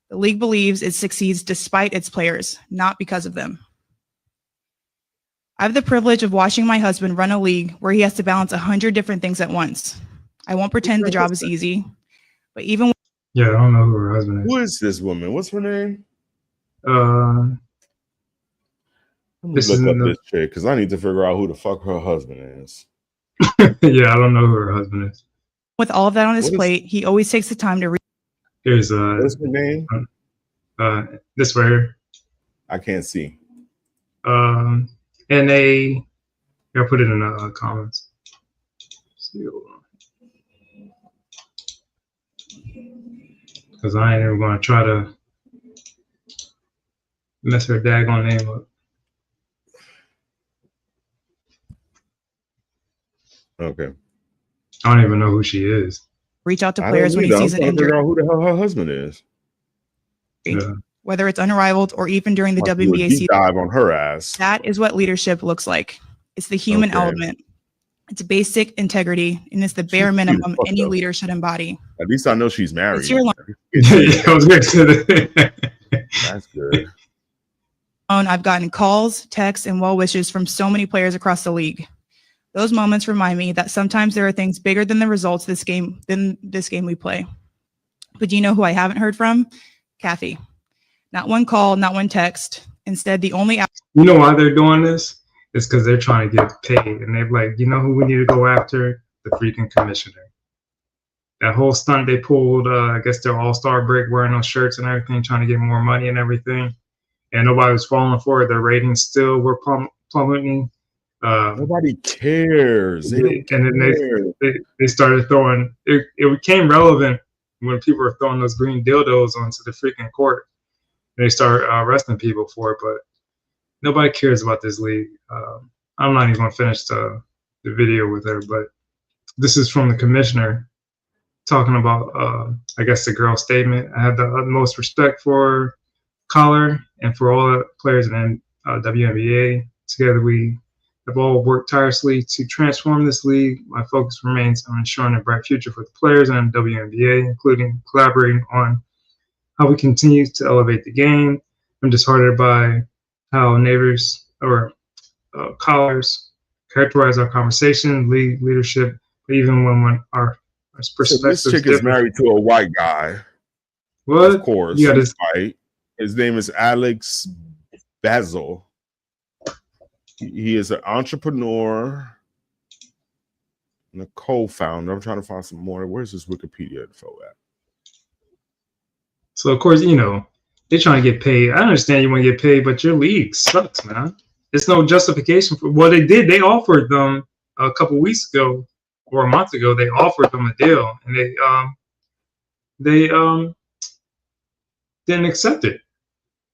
Speaker 3: The league believes it succeeds despite its players, not because of them. I have the privilege of watching my husband run a league where he has to balance 100 different things at once. I won't pretend the job is easy, but even
Speaker 1: I don't know who her husband is.
Speaker 14: Who is this woman? What's her name?
Speaker 1: This
Speaker 14: Look
Speaker 1: is
Speaker 14: up this chick because I need to figure out who the fuck her husband is.
Speaker 1: Yeah, I don't know who her husband is.
Speaker 3: with all of that on his plate, he always takes the time to read.
Speaker 1: Here's
Speaker 14: what's the name?
Speaker 1: This right here.
Speaker 14: I can't see.
Speaker 1: And I'll put it in the comments. Because I ain't even gonna try to mess her daggone name up.
Speaker 14: Okay.
Speaker 1: I don't even know who she is.
Speaker 3: Reach out to players when he sees an injury.
Speaker 14: Figure out who the hell her husband is.
Speaker 1: Yeah.
Speaker 3: Whether it's unrivaled or even during the WNBA season.
Speaker 14: Dive on her ass.
Speaker 3: That is what leadership looks like. It's the human element. It's basic integrity, and it's the bare minimum any leader should embody.
Speaker 14: At least I know she's married.
Speaker 3: It's your line.
Speaker 1: I was going to say that.
Speaker 14: That's good.
Speaker 3: I've gotten calls, texts, and well wishes from so many players across the league. Those moments remind me that sometimes there are things bigger than the results than this game we play. But do you know who I haven't heard from? Kathy. Not one call, not one text. Instead, the only
Speaker 1: You know why they're doing this? It's because they're trying to get paid. And they're like, you know who we need to go after? The freaking commissioner. That whole stunt they pulled, I guess their all-star break, wearing those shirts and everything, trying to get more money and everything. And nobody was falling for it. Their ratings still were plummeting.
Speaker 14: Nobody cares.
Speaker 1: They started throwing, it became relevant when people were throwing those green dildos onto the freaking court. They started arresting people for it, but nobody cares about this league. I'm not even going to finish the video with her, but this is from the commissioner talking about, I guess, the girl statement. I have the utmost respect for Collar and for all the players in WNBA. Together, we have all worked tirelessly to transform this league. My focus remains on ensuring a bright future for the players and WNBA, including collaborating on how we continue to elevate the game. I'm disheartened by how neighbors or callers characterize our conversation, leadership, even when our perspectives.
Speaker 14: So this chick is married to a white guy.
Speaker 1: What?
Speaker 14: Of course.
Speaker 1: Yeah,
Speaker 14: he's white. His name is Alex Basil. He is an entrepreneur and a co-founder. I'm trying to find some more. Where's this Wikipedia info at?
Speaker 1: So, of course, you know, they're trying to get paid. I understand you want to get paid, but your league sucks, man. There's no justification for what they did. They offered them a couple weeks ago or a month ago. They offered them a deal, and they didn't accept it.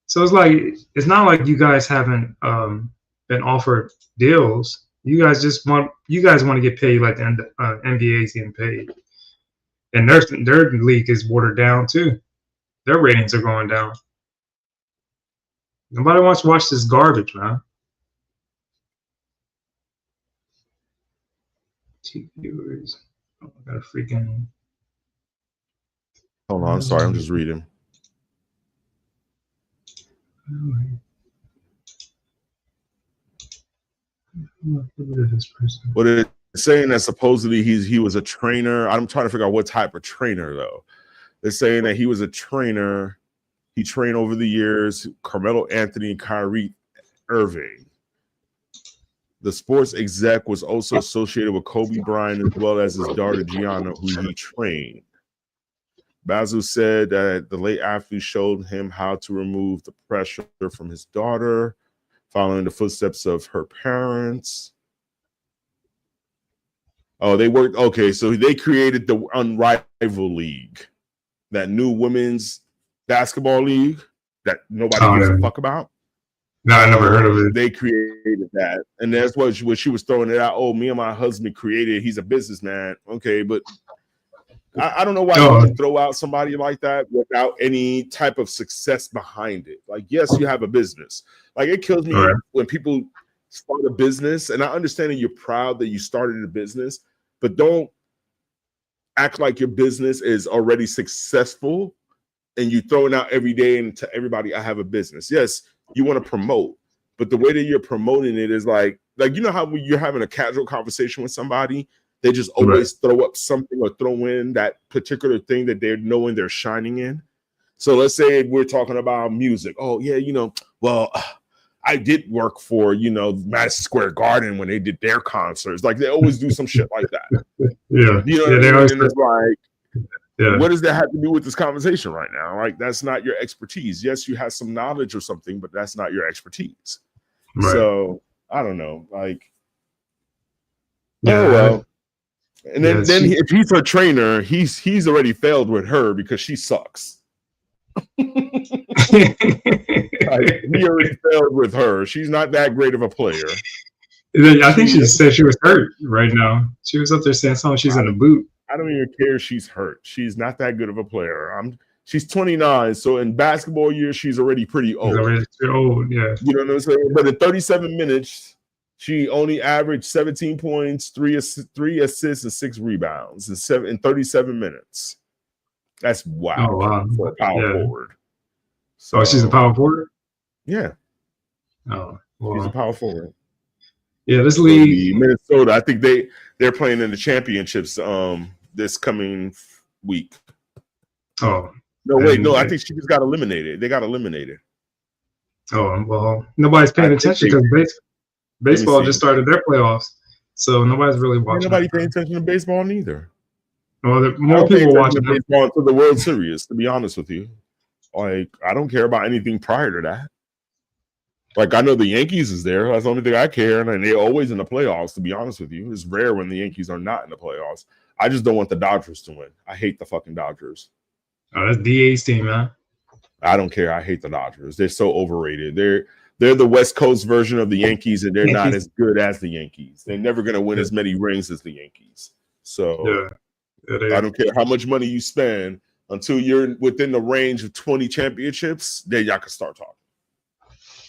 Speaker 1: So it's not like you guys haven't been offered deals. You guys want to get paid like the NBA is getting paid, and their league is watered down too. Their ratings are going down. Nobody wants to watch this garbage, man. Viewers. Oh, I got a freaking
Speaker 14: Hold on, sorry, I'm just reading. What it's saying that supposedly he was a trainer. I'm trying to figure out what type of trainer though. They're saying that he was a trainer. He trained over the years Carmelo Anthony and Kyrie Irving. The sports exec was also associated with Kobe Bryant as well as his daughter Gianna, who he trained. Basil said that the late athlete showed him how to remove the pressure from his daughter, following the footsteps of her parents. Oh, they worked. Okay, so they created the Unrivaled League, that new women's basketball league that nobody gives a fuck about.
Speaker 1: No, I never heard of it.
Speaker 14: They created that, and that's what she was throwing it out. Oh, me and my husband created. He's a businessman. Okay, but I don't know why you can throw out somebody like that without any type of success behind it. Like, yes, you have a business. Like, it kills me when people start a business, and I understand that you're proud that you started a business, but don't act like your business is already successful and you throwing out every day and to everybody, I have a business. Yes, you want to promote, but the way that you're promoting it is like you know how when you're having a casual conversation with somebody, they just always throw up something or throw in that particular thing that they're knowing they're shining in. So let's say we're talking about music. Oh yeah, well, I did work for Madison Square Garden when they did their concerts. Like, they always do some shit like that.
Speaker 1: Yeah,
Speaker 14: you know
Speaker 1: yeah,
Speaker 14: what
Speaker 1: they
Speaker 14: I mean?
Speaker 1: always
Speaker 14: And it's like,
Speaker 1: yeah.
Speaker 14: What does that have to do with this conversation right now? Like, that's not your expertise. Yes, you have some knowledge or something, but that's not your expertise.
Speaker 1: Right.
Speaker 14: So I don't know. Like,
Speaker 1: yeah,
Speaker 14: oh well. And then,
Speaker 1: yeah,
Speaker 14: if he's her trainer, he's already failed with her because she sucks. Like, he already failed with her. She's not that great of a player.
Speaker 1: I think she said she was hurt right now. She was up there saying something. She's in a boot.
Speaker 14: I don't even care if she's hurt. She's not that good of a player. She's 29, so in basketball years, she's already pretty old.
Speaker 1: She's already too old, yeah.
Speaker 14: You know what I'm saying? But in 37 minutes, she only averaged 17 points, 3 assists, and 6 rebounds in 37 minutes. That's wow, for a power forward.
Speaker 1: So she's a power forward?
Speaker 14: Yeah.
Speaker 1: Oh,
Speaker 14: she's a power forward.
Speaker 1: Yeah, this league,
Speaker 14: Minnesota. I think they're playing in the championships this coming week.
Speaker 1: Oh
Speaker 14: no, wait, no, I think she just got eliminated. They got eliminated.
Speaker 1: Oh well, nobody's paying attention because baseball just started their playoffs, so nobody's really watching.
Speaker 14: Nobody paying attention to baseball neither.
Speaker 1: Well, more people watching
Speaker 14: baseball until the World Series. To be honest with you, like, I don't care about anything prior to that. Like, I know the Yankees is there. That's the only thing I care. And they're always in the playoffs, to be honest with you. It's rare when the Yankees are not in the playoffs. I just don't want the Dodgers to win. I hate the fucking Dodgers.
Speaker 1: Oh, that's DA's team, man.
Speaker 14: I don't care. I hate the Dodgers. They're so overrated. They're the West Coast version of the Yankees, and they're not as good as the Yankees. They're never going to win as many rings as the Yankees. So I don't care how much money you spend until you're within the range of 20 championships, then y'all can start talking.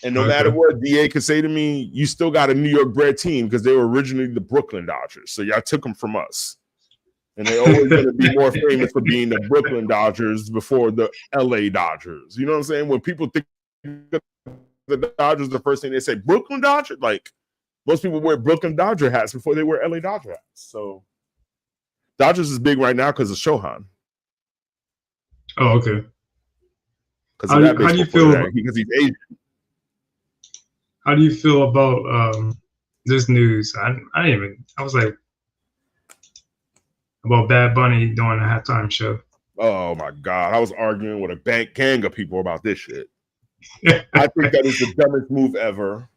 Speaker 14: And no matter what DA could say to me, you still got a New York bred team because they were originally the Brooklyn Dodgers. So y'all took them from us. And they're always going to be more famous for being the Brooklyn Dodgers before the LA Dodgers. You know what I'm saying? When people think of the Dodgers, the first thing they say, Brooklyn Dodgers? Like, most people wear Brooklyn Dodger hats before they wear LA Dodger hats. So Dodgers is big right now because of Shohan.
Speaker 1: Oh, okay.
Speaker 14: How do you feel? Because he's Asian.
Speaker 1: How do you feel about this news? I was like, about Bad Bunny doing a halftime show.
Speaker 14: Oh my God. I was arguing with a gang of people about this shit. I think that is the dumbest move ever.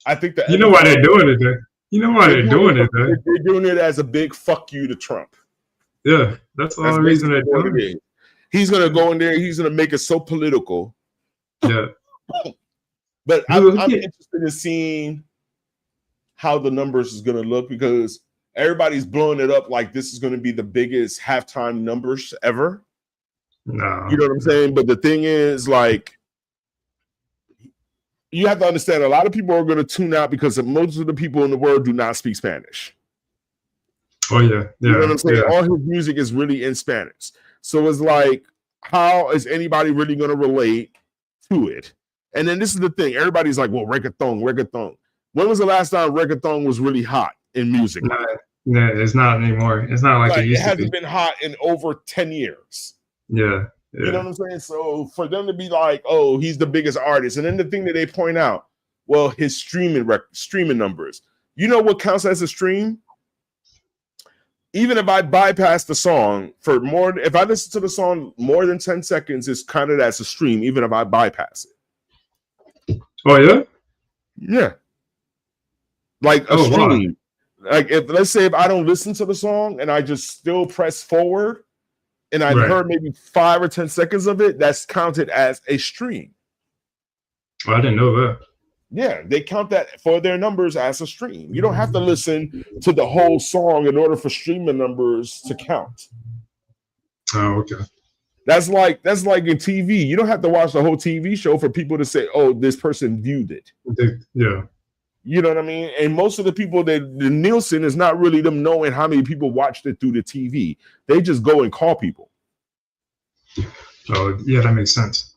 Speaker 14: I think that
Speaker 1: you know why they're doing it there. You know why they're doing it there.
Speaker 14: They're doing it as a big fuck you to Trump.
Speaker 1: Yeah, that's the only reason they're doing it.
Speaker 14: He's gonna go in there, he's gonna make it so political.
Speaker 1: Yeah.
Speaker 14: But I'm interested in seeing how the numbers is going to look because everybody's blowing it up like this is going to be the biggest halftime numbers ever.
Speaker 1: No.
Speaker 14: You know what I'm saying? But the thing is, like, you have to understand a lot of people are going to tune out because most of the people in the world do not speak Spanish.
Speaker 1: Oh, yeah.
Speaker 14: You know what I'm saying? Yeah. All his music is really in Spanish. So it's like how is anybody really going to relate to it? And then this is the thing. Everybody's like, well, reggaeton. When was the last time reggaeton was really hot in music?
Speaker 1: No, it's not anymore. It's not like it used to be.
Speaker 14: It hasn't been hot in over 10 years.
Speaker 1: Yeah.
Speaker 14: You know what I'm saying? So for them to be like, oh, he's the biggest artist. And then the thing that they point out, well, his streaming numbers. You know what counts as a stream? Even if I bypass the song if I listen to the song more than 10 seconds, it's counted as a stream, even if I bypass it.
Speaker 1: Oh, yeah?
Speaker 14: Yeah. Like a stream. Wow. Like let's say if I don't listen to the song and I just still press forward and I've heard maybe 5 or 10 seconds of it, that's counted as a stream.
Speaker 1: Oh, I didn't know that.
Speaker 14: Yeah, they count that for their numbers as a stream. You don't have to listen to the whole song in order for streaming numbers to count.
Speaker 1: Oh, okay.
Speaker 14: That's like in TV. You don't have to watch the whole TV show for people to say, oh, this person viewed it.
Speaker 1: Yeah.
Speaker 14: You know what I mean? And most of the people the Nielsen is not really them knowing how many people watched it through the TV. They just go and call people.
Speaker 1: Oh, yeah, that makes sense.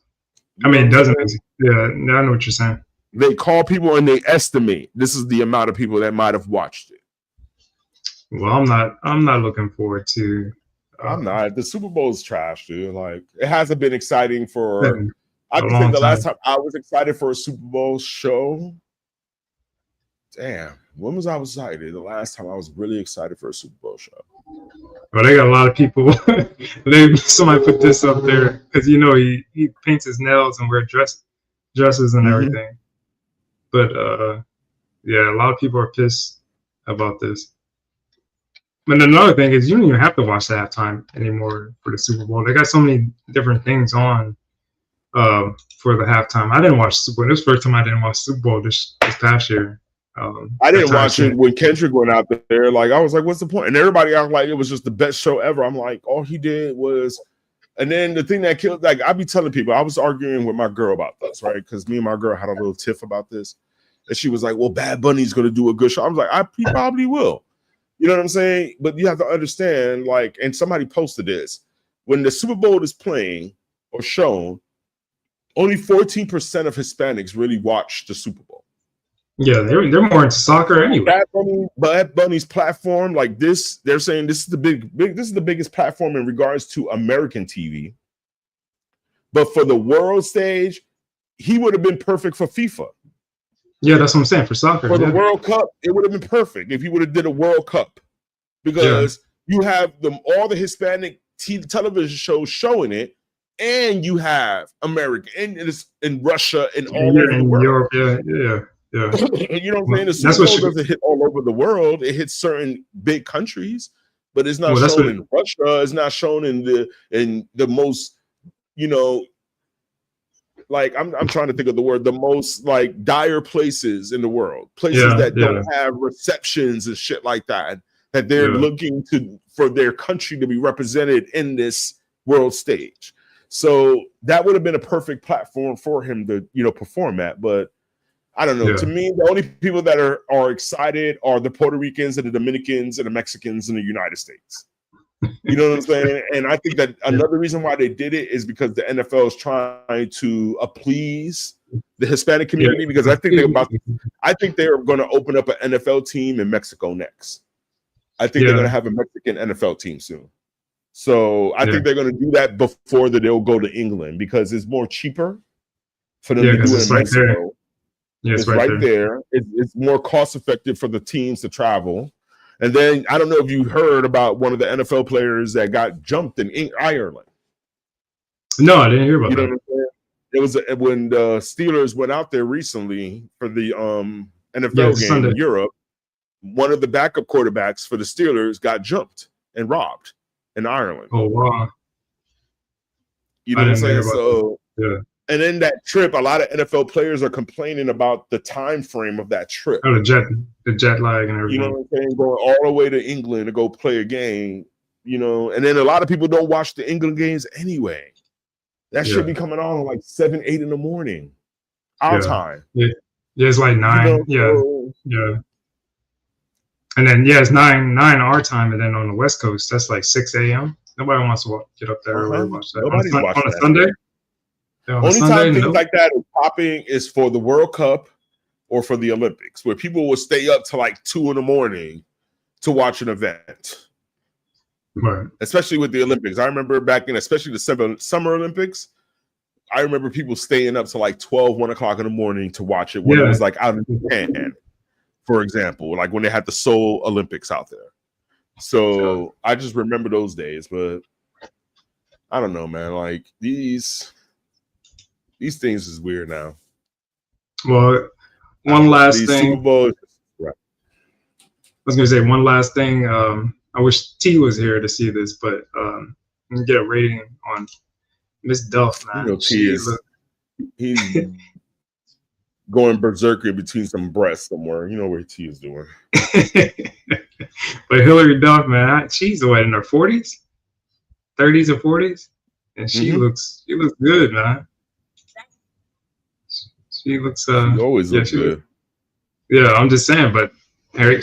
Speaker 1: I mean, it doesn't make sense. Yeah, I know what you're saying.
Speaker 14: They call people and they estimate this is the amount of people that might have watched it.
Speaker 1: Well, I'm not looking forward to.
Speaker 14: I'm not. The Super Bowl is trash, dude. Like, it hasn't been exciting for. I can say
Speaker 1: long
Speaker 14: the
Speaker 1: time.
Speaker 14: last time I was excited for a Super Bowl show. Damn, when was I excited? The last time I was really excited for a Super Bowl show.
Speaker 1: Well, they got a lot of people. Somebody put this up there because he paints his nails and wears dresses and everything. But yeah, a lot of people are pissed about this. And another thing is you don't even have to watch the halftime anymore for the Super Bowl. They got so many different things on for the halftime. I didn't watch Super Bowl. This was the first time I didn't watch Super Bowl this past year.
Speaker 14: I didn't watch it when Kendrick went out there. Like, I was like, what's the point? And everybody acted like it was just the best show ever. I'm like, all he did was. And then the thing that killed, like, I be telling people, I was arguing with my girl about this, right? Because me and my girl had a little tiff about this. And she was like, well, Bad Bunny's going to do a good show. I was like, he probably will. You know what I'm saying? But you have to understand, like, and somebody posted this. When the Super Bowl is playing or shown, only 14% of Hispanics really watch the Super Bowl.
Speaker 1: Yeah, they're more into soccer anyway.
Speaker 14: Bad Bunny's platform, like this, they're saying this is the this is the biggest platform in regards to American TV. But for the world stage, he would have been perfect for FIFA.
Speaker 1: Yeah, that's what I'm saying for soccer.
Speaker 14: For the World Cup, it would have been perfect if he would have did a World Cup because you have all the Hispanic television shows showing it, and you have America and in Russia and all over the world.
Speaker 1: Europe, yeah.
Speaker 14: You know what I'm saying? The Super Bowl doesn't hit all over the world. It hits certain big countries, but it's not shown in Russia. It's not shown in the most, like I'm trying to think of the word, the most like dire places in the world, places that don't have receptions and shit like that they're looking for their country to be represented in this world stage. So that would have been a perfect platform for him to, perform at, but I don't know. Yeah. To me, the only people that are excited are the Puerto Ricans and the Dominicans and the Mexicans in the United States. You know what I'm saying? And I think that another reason why they did it is because the NFL is trying to appease the Hispanic community because I think they're going to open up an NFL team in Mexico next. I think they're going to have a Mexican NFL team soon. So I think they're going to do that before they'll go to England because it's more cheaper for them to do it in Mexico. Yeah, it's right there. It's more cost effective for the teams to travel. And then I don't know if you heard about one of the NFL players that got jumped in Ireland.
Speaker 1: No, I didn't hear about that.
Speaker 14: Know what I'm saying? It was when the Steelers went out there recently for the NFL game in Europe. One of the backup quarterbacks for the Steelers got jumped and robbed in Ireland.
Speaker 1: Oh wow!
Speaker 14: You know what I'm saying? So yeah. And then that trip, a lot of NFL players are complaining about the time frame of that trip.
Speaker 1: Oh, the jet lag and everything.
Speaker 14: You know what I'm saying? Going all the way to England to go play a game, and then a lot of people don't watch the England games anyway. That should be coming on like 7, 8 in the morning. Our time.
Speaker 1: Yeah, it's like 9. Yeah. And then it's 9 our time, and then on the West Coast, that's like 6 a.m. Nobody wants to get up there early and watch that.
Speaker 14: Nobody's watching
Speaker 1: on a
Speaker 14: that
Speaker 1: Sunday?
Speaker 14: shit.
Speaker 1: Yeah, on a
Speaker 14: Only
Speaker 1: Sunday,
Speaker 14: time things
Speaker 1: no.
Speaker 14: like that is popping is for the World Cup or for the Olympics, where people will stay up till like 2 a.m. to watch an event.
Speaker 1: Right.
Speaker 14: Especially with the Olympics. I remember back in, especially the Summer Olympics, I remember people staying up till like 12, 1 o'clock in the morning to watch it when it was like out in Japan, for example, like when they had the Seoul Olympics out there. So I just remember those days, but I don't know, man. Like these things is weird now.
Speaker 1: Well, one last thing.
Speaker 14: Super Bowl, right.
Speaker 1: I was gonna say one last thing. I wish T was here to see this, but get a rating on Miss Duff, man.
Speaker 14: You know, he's going berserker between some breasts somewhere. You know where T is doing.
Speaker 1: But Hillary Duff, man, she's what, in her 40s, 30s or 40s, and she looks good, man. She looks
Speaker 14: she always looks good.
Speaker 1: Yeah, I'm just saying, but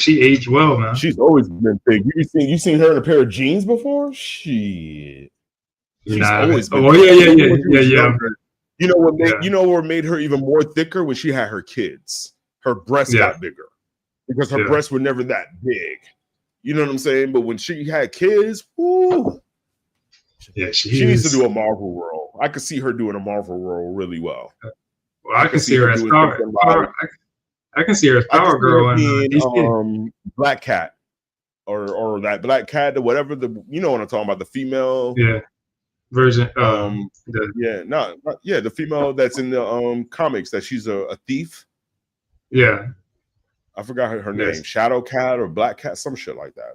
Speaker 1: she aged well, man.
Speaker 14: She's always been big. You seen her in a pair of jeans before? Shit. She's always been
Speaker 1: yeah.
Speaker 14: You know what you know what made her even more thicker? When she had her kids. Her breasts got bigger. Because her breasts were never that big. You know what I'm saying? But when she had kids, woo, she needs to do a Marvel role. I could see her doing a Marvel role really well.
Speaker 1: Well, I can see her as Power. I can see her as Power Girl
Speaker 14: in Black Cat, or that Black Cat, or whatever you know what I'm talking about, the female
Speaker 1: version.
Speaker 14: The female that's in the comics that she's a thief.
Speaker 1: Yeah.
Speaker 14: I forgot her name. Shadow Cat or Black Cat, some shit like that.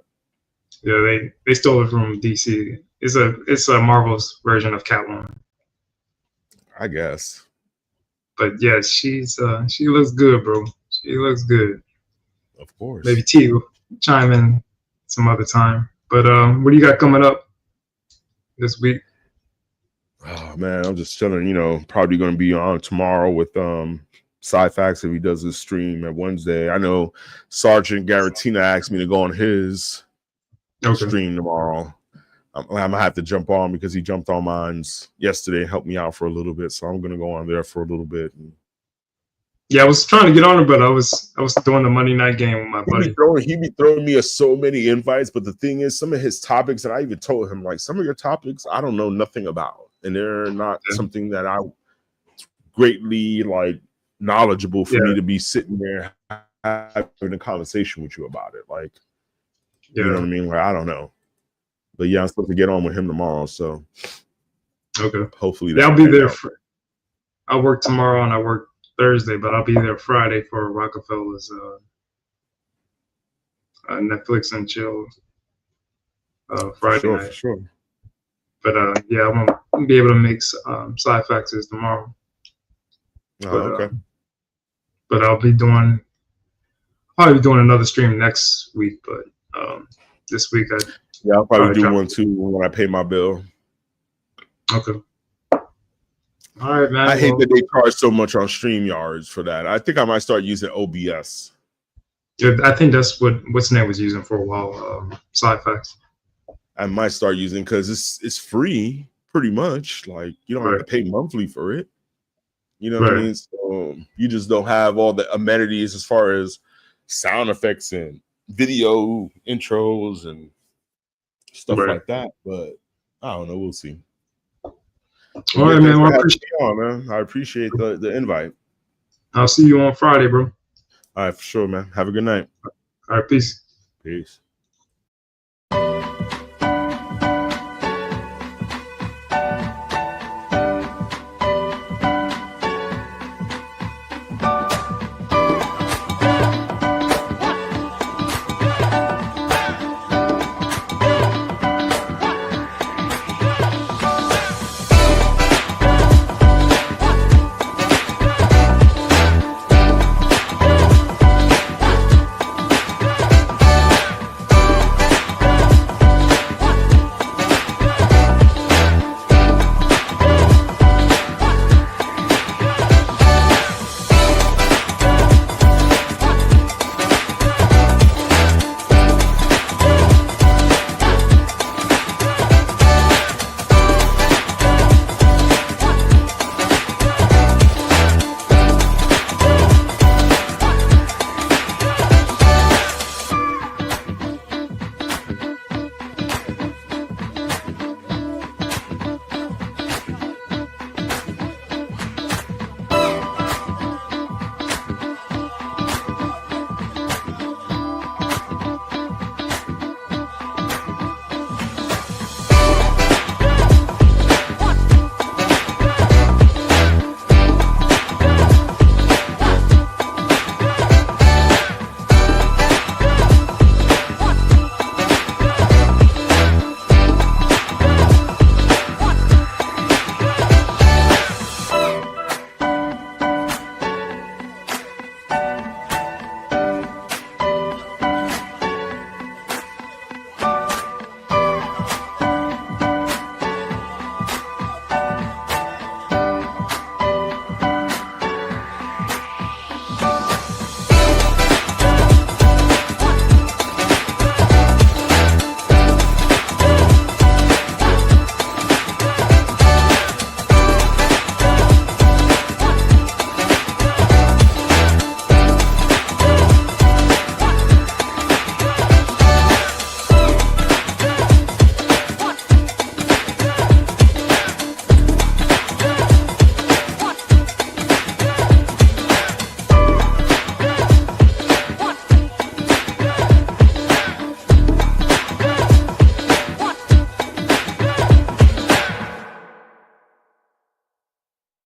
Speaker 1: Yeah, they stole it from DC. It's a Marvel's version of Catwoman,
Speaker 14: I guess.
Speaker 1: But yeah, she looks good, bro. She looks good.
Speaker 14: Of course.
Speaker 1: Maybe T will chime in some other time. But what do you got coming up this week?
Speaker 14: Oh man, I'm just chilling. You know, probably going to be on tomorrow with Sci-Fax if he does his stream at Wednesday. I know Sergeant Garantina asked me to go on his stream tomorrow. I'm gonna have to jump on because he jumped on mine yesterday and helped me out for a little bit. So I'm gonna go on there for a little bit.
Speaker 1: Yeah, I was trying to get on it, but I was doing the Monday night game with my buddy.
Speaker 14: He be throwing me so many invites, but the thing is, some of his topics that I even told him, like some of your topics, I don't know nothing about, and they're not something that I greatly like knowledgeable for me to be sitting there having a conversation with you about it. Like, you know what I mean? Like, I don't know. But yeah, I'm supposed to get on with him tomorrow. So hopefully
Speaker 1: I'll be there. I work tomorrow and I work Thursday, but I'll be there Friday for Rockefeller's Netflix and chill Friday night.
Speaker 14: Sure.
Speaker 1: But I won't be able to make Sci-Faxes tomorrow. But I'll probably be doing another stream next week. But this week
Speaker 14: I'll probably do one too when I pay my bill.
Speaker 1: Okay. All right, man.
Speaker 14: I hate that they charge so much on StreamYards for that. I think I might start using OBS.
Speaker 1: Yeah, I think that's what's name was using for a while. Sci-Fax.
Speaker 14: I might start using because it's free, pretty much. Like you don't have to pay monthly for it. You know what I mean? So you just don't have all the amenities as far as sound effects and video intros and stuff like that. But I don't know. We'll see.
Speaker 1: All right, man.
Speaker 14: I appreciate the invite.
Speaker 1: I'll see you on Friday, bro.
Speaker 14: All right, for sure, man. Have a good night.
Speaker 1: All right, peace.
Speaker 14: Peace.